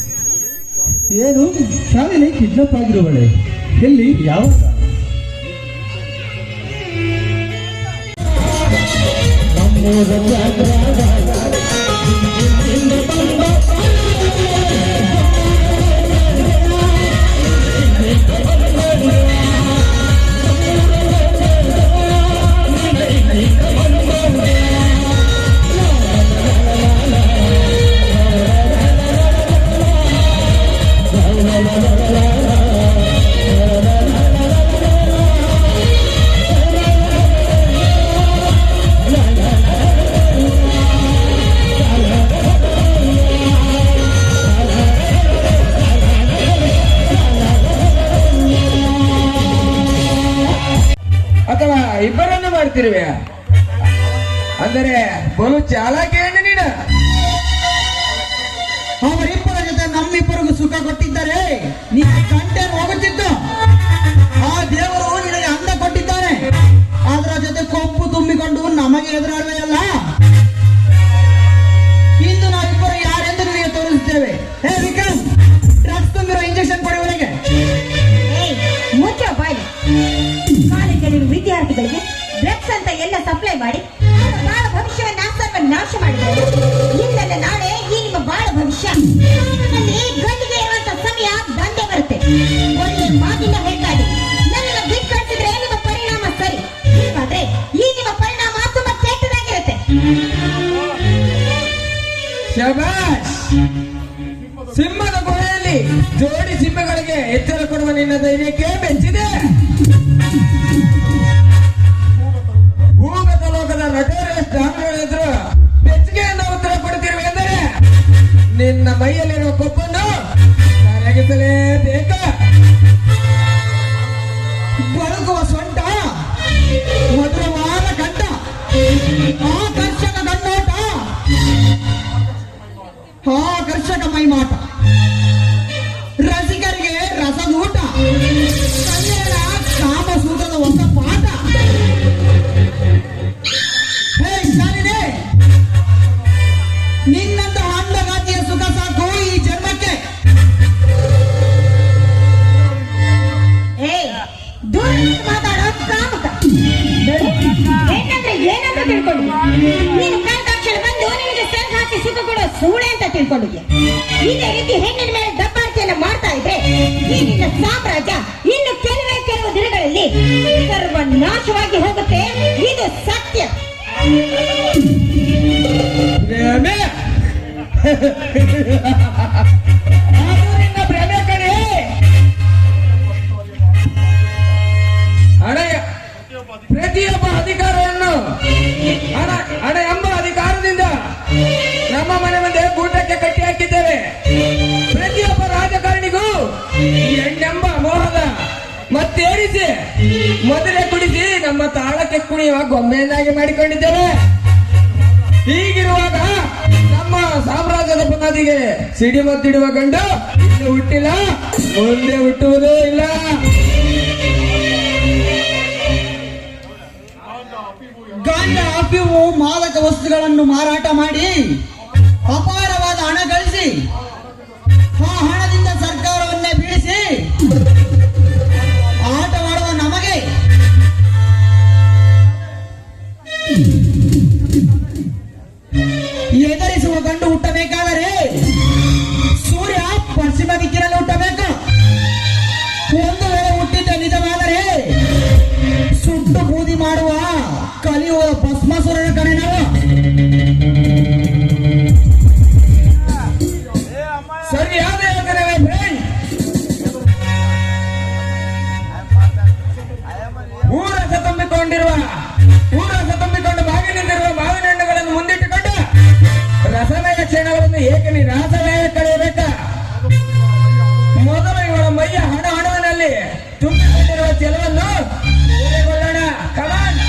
ಏನು, ಶಾಲೆಯಲ್ಲಿ ಕಿಡ್ನಾಪ್ ಆಗಿರುವಳೆ? ಎಲ್ಲಿ, ಯಾವಾಗ? ಮಾಡ್ತಿರುವೆ ಅಂದರೆ ಬಲು ಚಾಲಾಕಿಯನ್ನು ನೀನು. ಅವರಿಬ್ಬರ ಜೊತೆ ನಮ್ಮಿಬ್ಬರಿಗೂ ಸುಖ ಕೊಟ್ಟಿದ್ದಾರೆ, ನೀನು ಕಂಟೆ ಹೋಗುತ್ತಿದ್ದು. ಆ ದೇವರು ನಿನಗೆ ಅಂದ ಕೊಟ್ಟಿದ್ದಾನೆ, ಅದರ ಜೊತೆ ಕೊಬ್ಬು ತುಂಬಿಕೊಂಡು ನಮಗೆ ಎದುರಾಡುವೆಯಲ್ಲ. ಇಂದು ನಾವಿಬ್ಬರು ಯಾರೆಂದು ನಿನಗೆ ತೋರಿಸುತ್ತೇವೆ. ಹೇ ವಿಕ್ರಮ್, ಡ್ರಗ್ಸ್ ತುಂಬಿರೋ ಇಂಜೆಕ್ಷನ್ ಕೊಡುವವರೆಗೆ ಮುಚ್ಚ ಬಾಯಿ. ಕಾಲೇಜಲ್ಲಿರುವ ವಿದ್ಯಾರ್ಥಿಗಳಿಗೆ ಡ್ರಗ್ಸ್ ಅಂತ ಎಲ್ಲ ಸಪ್ಲೈ ಮಾಡಿ ಅವರ ಬಾಳ ಭವಿಷ್ಯವನ್ನ ನಾಶ ಮಾಡಿದ್ದಾರೆ. ಇಂದಲ್ಲ ನಾಳೆ ಈ ನಿಮ್ಮ ಬಾಳ ಭವಿಷ್ಯ ಗಂಡಿಗೆ ಇರುವಂತ ಸಮಯ ಬಂದೇ ಬರುತ್ತೆ. ಒಳ್ಳೆ ಮಾತಿನ ಹೇಳ್ತಾರೆ, ನನ್ನನ್ನು ಬಿಟ್ಟು ಕಳಿಸಿದ್ರೆ ನಿಮ್ಮ ಪರಿಣಾಮ ಸರಿ, ಇಲ್ವಾದ್ರೆ ಈ ನಿಮ್ಮ ಪರಿಣಾಮ ತುಂಬಾ ಕೆಟ್ಟದಾಗಿರುತ್ತೆ. ಶಬಾಷ್! ಸಿಂಹದ ಗುಹೆಯಲ್ಲಿ ಜೋಡಿ ಸಿಂಹಗಳಿಗೆ ಎಚ್ಚರ ಕೊಡುವ ನಿನ್ನ ಧೈರ್ಯಕ್ಕೆ ಮೆಚ್ಚಿದೆ. ಭೂಗತ ಲೋಕದ ನಟೋರಿಯಸ್ ಡಾನ್ಗಳಿದ್ರು ಮೆಚ್ಚುಗೆಯನ್ನು ಉತ್ತರ ಕೊಡ್ತಿರುವೆ ಎಂದರೆ ನಿನ್ನ ಮೈಯಲ್ಲಿರುವ ಕೊಬ್ಬನ್ನು ಕರಗಿಸಲೇಬೇಕು. ಬಳುಕುವ ಸೊಂಟ, ಮಧುರವಾದ ಕಂಠ, ಆಕರ್ಷಕ ಕಣ್ಣೋಟ, ಆಕರ್ಷಕ ಮೈಮಾಟ, ರಸಿಕರಿಗೆ ರಸದೂಟ, ಕನ್ನಡ ಕಾಮಸೂತ್ರದ ಹೊಸ ಪಾಠ. ಹೇ ಶಾಲಿನಿ, ನಿನ್ನಂತ ಅಂದಗಾತಿಯ ಸುಖ ಸಾಕು ಈ ಜನ್ಮಕ್ಕೆ. ದೂರ ಮಾತಾಡೋ ಕಾಮಕ ಏನಂತ ತಿಳ್ಕೊಂಡಿದ್ಯಾ? ನೀನು ಕಳ್ದಾಕ್ಷಣ ಬಂದು ನಿನಗೆ ಸೆಲ್ ಹಾಕಿ ಸುಖ ಕೊಡೋ ಸೂಳೆ ಅಂತ ತಿಳ್ಕೊಂಡಿದ್ಯಾ? ಇದೇ ರೀತಿ ಹೆಣ್ಣಿನ ಮೇಲೆ ದಬ್ಬಾಳಿಕೆಯನ್ನು ಮಾಡ್ತಾ ಇದ್ರೆ ಈ ನಿನ್ನ ಸಾಮ್ರಾಜ್ಯ ಇನ್ನು ಕೆಲವು ದಿನಗಳಲ್ಲಿ ಸರ್ವನಾಶವಾಗಿ ಹೋಗುತ್ತೆ. ಇದು ಸತ್ಯ. ಪ್ರೇಮೆ ಅದು ನಿನ್ನ ಪ್ರೇಮೆ ಕಣೆ. ಪ್ರತಿಯೊಬ್ಬ ಅಧಿಕಾರವನ್ನು ಹಣ ಎಂಬ ಅಧಿಕಾರದಿಂದ ನಮ್ಮ ಮನೆ ಮುಂದೆ ಕೂಟಕ್ಕೆ ಕಟ್ಟಿ ಹಾಕಿದ್ದೇವೆ. ಪ್ರತಿಯೊಬ್ಬ ರಾಜಕಾರಣಿಗೂ ಹೆಣ್ಣೆಂಬ ಮೋಹದ ಮತ್ತೇರಿಸಿ ಮದುವೆ ಕುಡಿಸಿ ನಮ್ಮ ತಾಳಕ್ಕೆ ಕುಣಿಯುವ ಗೊಂಬೆಯನ್ನಾಗಿ ಮಾಡಿಕೊಂಡಿದ್ದೇವೆ. ಹೀಗಿರುವಾಗ ನಮ್ಮ ಸಾಮ್ರಾಜ್ಯದ ಬುನಾದಿಗೆ ಸಿಡಿಮದ್ದಿಡುವ ಗಂಡು ಇನ್ನು ಹುಟ್ಟಿಲ್ಲ, ಮುಂದೆ ಹುಟ್ಟುವುದೂ ಇಲ್ಲ. ಗಾಂಜಾ, ಅಫೀಮು, ಮಾದಕ ವಸ್ತುಗಳನ್ನು ಮಾರಾಟ ಮಾಡಿ ಅಪಾರವಾದ ಹಣ ಗಳಿಸಿ ಆ ಹಣದಿಂದ ಸರ್ಕಾರವನ್ನೇ ಬೀಳಿಸಿ ಆಟವಾಡುವ ನಮಗೆ ಎದುರಿಸುವ ಗಂಡು ಹುಟ್ಟಬೇಕಾದರೆ ಸೂರ್ಯ ಪಶ್ಚಿಮ ದಿಕ್ಕಿನಲ್ಲಿ ಹುಟ್ಟಬೇಕು. ಒಂದು ವೇಳೆ ಹುಟ್ಟಿದ್ದ ನಿಜವಾದರೆ ಸುಟ್ಟು ಬೂದಿ ಮಾಡುವ ಕಲಿಯುವ ಭಸ್ಮಾಸುರನ ಕಣೆ ನಾವು. ಸರಿಯಾದ ಯೋಚನೆ ಫ್ರೆಂಡ್. ಊರಸ ತುಂಬಿಕೊಂಡು ಬಾಗಿ ನಿಂತಿರುವ ಮಾವಿನ ಹಣ್ಣುಗಳನ್ನು ಮುಂದಿಟ್ಟುಕೊಂಡು ರಸಮಯ ಕ್ಷಣಗಳನ್ನು ಏಕೆ ನಿರಾಸಮಯ ಕಳೆಯಬೇಕ? ಮೊದಲು ಇವಳ ಮೈಯ ಹಣವನಲ್ಲಿ ತುಂಬಿಕೊಂಡಿರುವ ಚೆಲವನ್ನು ತೆಗೆದುಕೊಳ್ಳೋಣ. ಕಮಾನ್.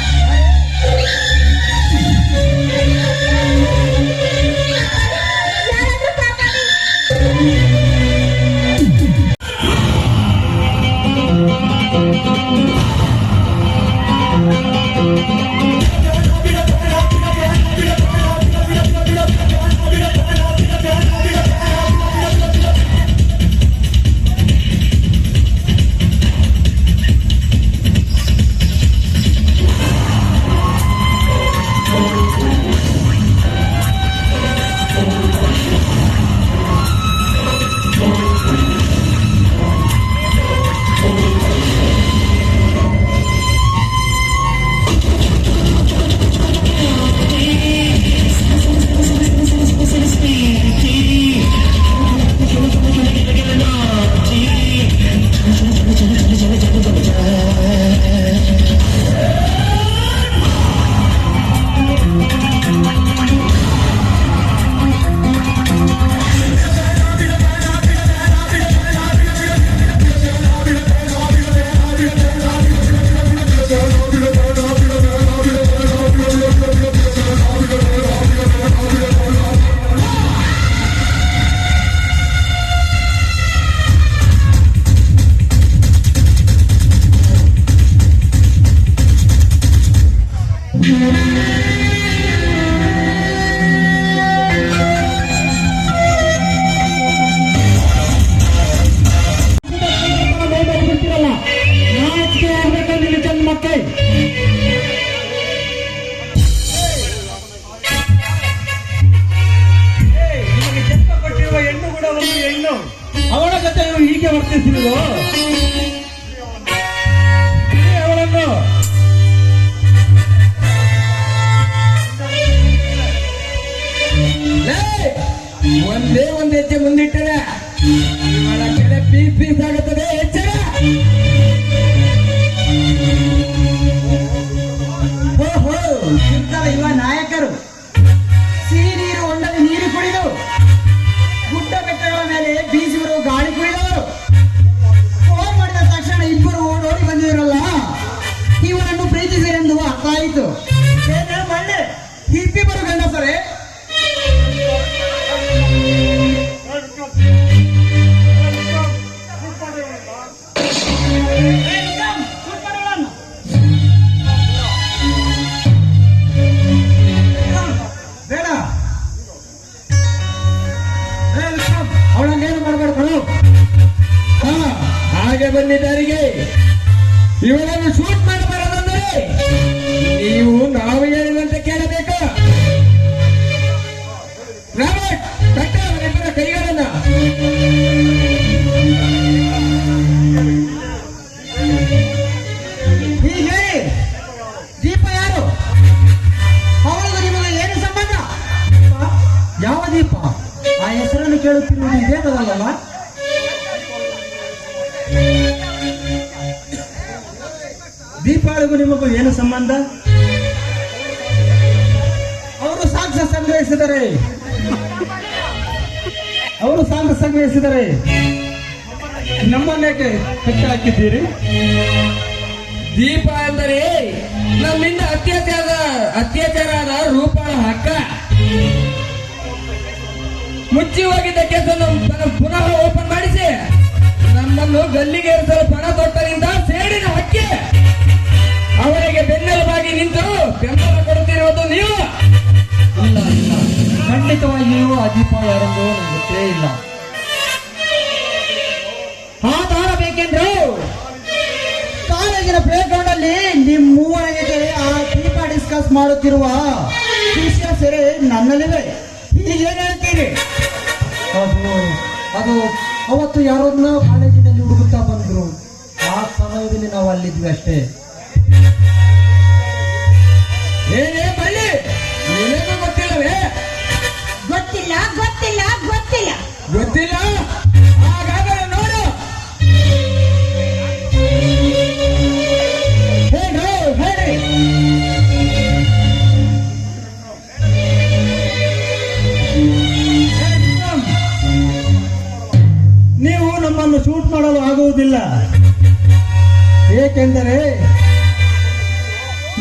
ಬಿಡ್ತಿರಲ್ಲ ನಾಚಿಕೆ ಆಗ್ಬೇಕಂದ್ರೆ ಚಂದ ಮಕ್ಕೈ ನಿಮಗೆ ಜನ್ಮ ಕೊಟ್ಟಿರುವ ಹೆಣ್ಣು ಕೂಡ ಒಂದು ಹೆಣ್ಣು. ಅವಳ ಜೊತೆ ನೀವು ಹೀಗೆ ವರ್ತಿಸಿರುವುದು ಅವಳನ್ನು ಒಂದೇ ಒಂದು ಹೆಜ್ಜೆ ಮುಂದಿಟ್ಟರೆ ಇವಳ ಕಡೆ ಪೀಸ್ ಆಗುತ್ತದೆ. ಎಚ್ಚರ. ಇವ ನಾಯಕರು ಸಿಹಿ ನೀರು ಹೊಂಡದ ನೀರು ಕುಡಿದು ಗುಡ್ಡ ಬೆಟ್ಟಗಳ ಮೇಲೆ ಬೀಸುವರು ಗಾಳಿ ಕುಡಿದವರು ಫೋನ್ ಮಾಡಿದ ತಕ್ಷಣ ಇಬ್ಬರು ಓಡೋಡಿ ಬಂದಿರಲ್ಲ, ಇವನನ್ನು ಪ್ರೀತಿಸಿರೆಂದು ಅರ್ಥ ಆಯಿತು. ಮಳ್ಳೆ ಇಬ್ಬಿಬ್ಬರು ಗಂಡಸರೇ ಬೇಡ, ಅವಳನ್ನೇನು ಮಾಡಬಾರ್ದು. ಹಾಗೆ ಬಂದಿದ್ದಾರಿಗೆ ಇವಳನ್ನು ಶೂಟ್ ಮಾಡಬಾರದಂದರೆ ನೀವು ನಾವು ಹೇಳಿದಂತೆ ಕೇಳಬೇಕು. ರಾಬರ್ಟ್, ಕಟ್ಟ ಅವರಿಬ್ಬರ ಕೈಗಳನ್ನ. ಹೀಗೆ ದೀಪ ಯಾರು? ಅವಳಿಗೂ ನಿಮಗೆ ಏನು ಸಂಬಂಧ? ಯಾವ ದೀಪ? ಆ ಹೆಸರನ್ನು ಕೇಳುತ್ತಿರುವುದು ಇದೇ ಬದಲಲ್ಲ. ದೀಪಾಳಿಗೂ ನಿಮಗೂ ಏನು ಸಂಬಂಧ? ಅವರು ಸಾಕ್ಷ್ಯ ಸಂಗ್ರಹಿಸಿದರೆ ನಮ್ಮನ್ನೇಕೆ ಕಟ್ಟ ಹಾಕಿದ್ದೀರಿ? ದೀಪ ಅಂದರೆ ನಮ್ಮಿಂದ ಅತ್ಯಾಚಾರ ಆದ ರೂಪಾಳ ಹಕ್ಕ. ಮುಚ್ಚಿ ಹೋಗಿದ್ದ ಕೇಸನ್ನು ಪುನಃ ಓಪನ್ ಮಾಡಿಸಿ ನಮ್ಮನ್ನು ಗಲ್ಲಿಗೆ ಏರಿಸಲು ಪಣ ತೊಟ್ಟರಿಂದ ಸೇಡಿನ ಹಕ್ಕಿ ಅವರಿಗೆ ಬೆನ್ನೆಲುಬಾಗಿ ನಿಂತು ಬೆಂಬಲ ಕೊಡುತ್ತಿರುವುದು ನೀವು. ಇಲ್ಲ ಇಲ್ಲ, ಖಂಡಿತವಾಗಿಯೂ ಆ ದೀಪ ಯಾರೆಂದು ನನಗೆ ಗೊತ್ತೇ ಇಲ್ಲ. ಆಧಾರ ಬೇಕೆಂದ್ರು ಕಾಲೇಜಿನ ಪ್ಲೇ ಗ್ರೌಂಡ್ ಅಲ್ಲಿ ನಿಮ್ಮ ಮೂವರ ಜೊತೆ ಆ ದೀಪ ಡಿಸ್ಕಸ್ ಮಾಡುತ್ತಿರುವ ವಿಷಯ ಸೆರೆ ನನ್ನಲ್ಲಿವೆ. ಈಗೇನು ಹೇಳ್ತೀರಿ? ಅದು ಅವತ್ತು ಯಾರನ್ನ ಕಾಲೇಜಿನಲ್ಲಿ ಹುಡುಗುತ್ತಾ ಬಂದ್ರು. ಆ ಸಮಯದಲ್ಲಿ ನಾವು ಅಲ್ಲಿದ್ವಿ ಅಷ್ಟೇ. ಏನೇ ಬಳ್ಳಿ, ನೀನೇನು ಗೊತ್ತಿಲ್ಲವೇ? ಗೊತ್ತಿಲ್ಲ ಗೊತ್ತಿಲ್ಲ ಗೊತ್ತಿಲ್ಲ ಗೊತ್ತಿಲ್ಲ? ಹಾಗಾದರೆ ನೋಡು. ಹೇಳಿ. ನೀವು ನಮ್ಮನ್ನು ಶೂಟ್ ಮಾಡಲು ಆಗುವುದಿಲ್ಲ. ಏಕೆಂದರೆ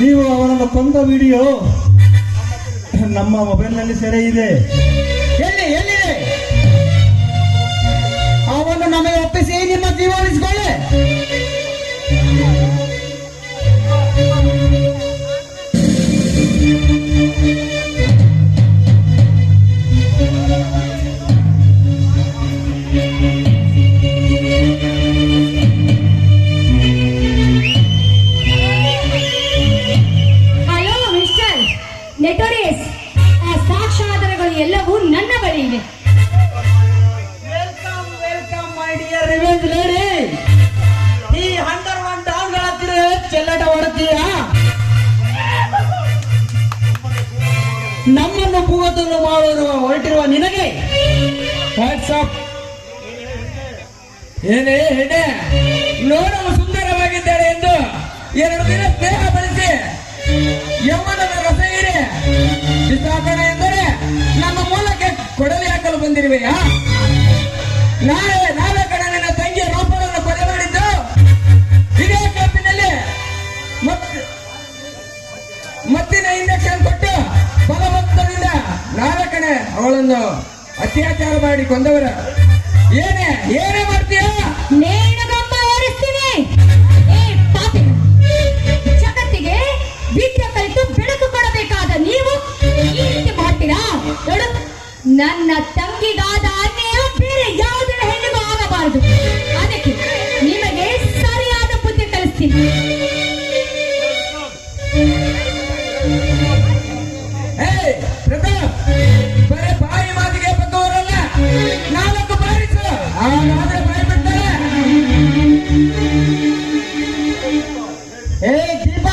ನೀವು ಅವನನ್ನು ಕೊಂದ ವಿಡಿಯೋ ನಮ್ಮ ಮೊಬೈಲ್ನಲ್ಲಿ ಸೆರೆ ಇದೆ. ಎಲ್ಲಿದೆ? ಅವನು ನಮಗೆ ಒಪ್ಪಿಸಿ ನಿಮ್ಮ ಜೀವ ಉಳಿಸಿಕೊಳ್ಳಿ. ಹಲೋ ಮಿಸ್ಟರ್ ನೆಟೋರಿಯಸ್, ಆ ಸಾಕ್ಷ್ಯಾಧಾರಗಳು ಎಲ್ಲವೂ ನನ್ನ ಬಳಿ ಇವೆ. Welcome my dear revenge lady. ಈ 101 ಡೌನ್ಗಳ ಹತ್ತಿರ ಚೆಲ್ಲಾಟ ಹೊಡುತ್ತೀಯ? ನಮ್ಮನ್ನು ಭೂಗತನ್ನು ಹೊರಟಿರುವ ನಿನಗೆ ವಾಟ್ಸಪ್ ಏನೇ ಹೆಣ್ಣೆ, ನೋಡಲು ಸುಂದರವಾಗಿದ್ದಾಳೆ ಎಂದು 2 ದಿನ ಸ್ನೇಹ ಬಳಸಿ ಯೌವನದ ರಸ ಹೀರಿ ಬಿಸಾಕೋಣ ಎಂದರೆ ನಮ್ಮ ಮೂಲಕ್ಕೆ ಕೊಡಲಿ ಹಾಕಲು ಬಂದಿರುವೆಯಾ? ನಾವೇ ಕಣ ನನ್ನ ತಂಗಿಯ ರೂಪವನ್ನು ಕೊಲೆ ಮಾಡಿದ್ದು ಇದೇ ಕ್ಲಬ್ಬಿನಲ್ಲಿ ಮತ್ತಿನ ಇಂಜೆಕ್ಷನ್ ಕೊಟ್ಟು ಬಲವಂತದಿಂದ ನಾವೇ ಕಣೆ ಅವಳನ್ನು ಅತ್ಯಾಚಾರ ಮಾಡಿ ಕೊಂದವರ. ಏನೇ ಮಾಡ್ತೀಯ? ನೇಣುಗಂಬ ಏರಿಸ್ತೀನಿ. ಏ ಪಾಪಿ, ಜಗತ್ತಿಗೆ ವಿದ್ಯೆ ಕಲಿತು ಬೆಳಕು ನನ್ನ ತಂಗಿಗಾದ ಅನ್ಯಾಯ ಬೇರೆ ಯಾವುದೇ ಹೆಣ್ಣಿಗೂ ಆಗಬಾರದು. ಅದಕ್ಕೆ ನಿಮಗೆ ಸರಿಯಾದ ಬುದ್ಧಿ ಕಲಿಸ್ತೀನಿ. ಪ್ರತಾಪ್, ಬರೀ ಬಾಯಿ ಮಾತಿಗೆ ಬಂದವರಲ್ಲ, 4 ಬಾರಿಸು, ಹಾಗಾದ್ರೆ ಬಾಯಿ ಬಿಡ್ತಾರೆ. ಏ ದೀಪ,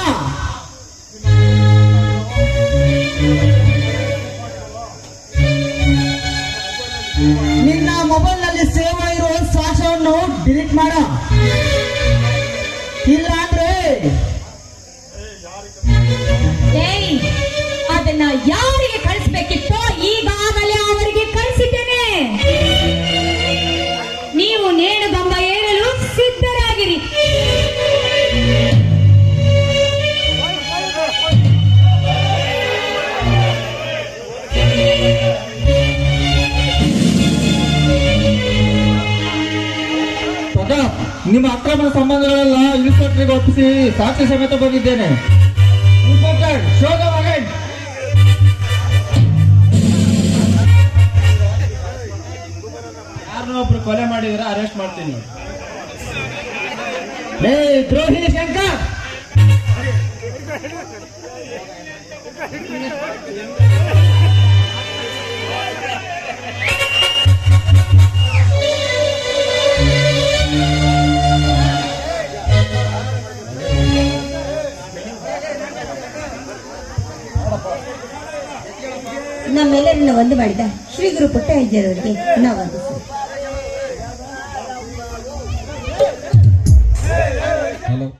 ನಿನ್ನ ಮೊಬೈಲ್ ನಲ್ಲಿ ಸೇವ್ ಆಗಿರೋ ಸಾಕ್ಷ್ಯವನ್ನು ಡಿಲೀಟ್ ಮಾಡ, ಇಲ್ಲ ಅಂದ್ರೆ ಏಯ್, ಅದನ್ನ ಯಾರಿಗೆ ಕಳಿಸ್ಬೇಕಿತ್ತೋ ಈಗಾಗಲೇ ಅವರಿಗೆ ಕಳಿಸಿದ್ದೇನೆ. ನೀವು ನೇಣುಗಂಬ ಏರಲು ಸಿದ್ಧರಾಗಿರಿ. ಪ್ರತಾಪ್, ನಿಮ್ಮ ಅಕ್ರಮ ಸಂಬಂಧಗಳೆಲ್ಲ ಇನ್ಸ್ಪೆಕ್ಟರ್ಗೆ ಒಪ್ಪಿಸಿ ಸಾಕ್ಷಿ ಸಮೇತ ಬಂದಿದ್ದೇನೆ. Inspector, show the warrant. ಯಾರನ್ನೋ ಒಬ್ರು ಕೊಲೆ ಮಾಡಿದ್ರೆ ಅರೆಸ್ಟ್ ಮಾಡ್ತೀನಿ. ಏ ದ್ರೋಹಿ ಶಂಕರ್, ನಮ್ಮೆಲ್ಲರನ್ನ ಒಂದು ಮಾಡಿದ ಶ್ರೀ ಗುರು ಪುಟ್ಟಯ್ಯರವರಿಗೆ ನಾವು ವಂದಿಸುತ್ತೇವೆ.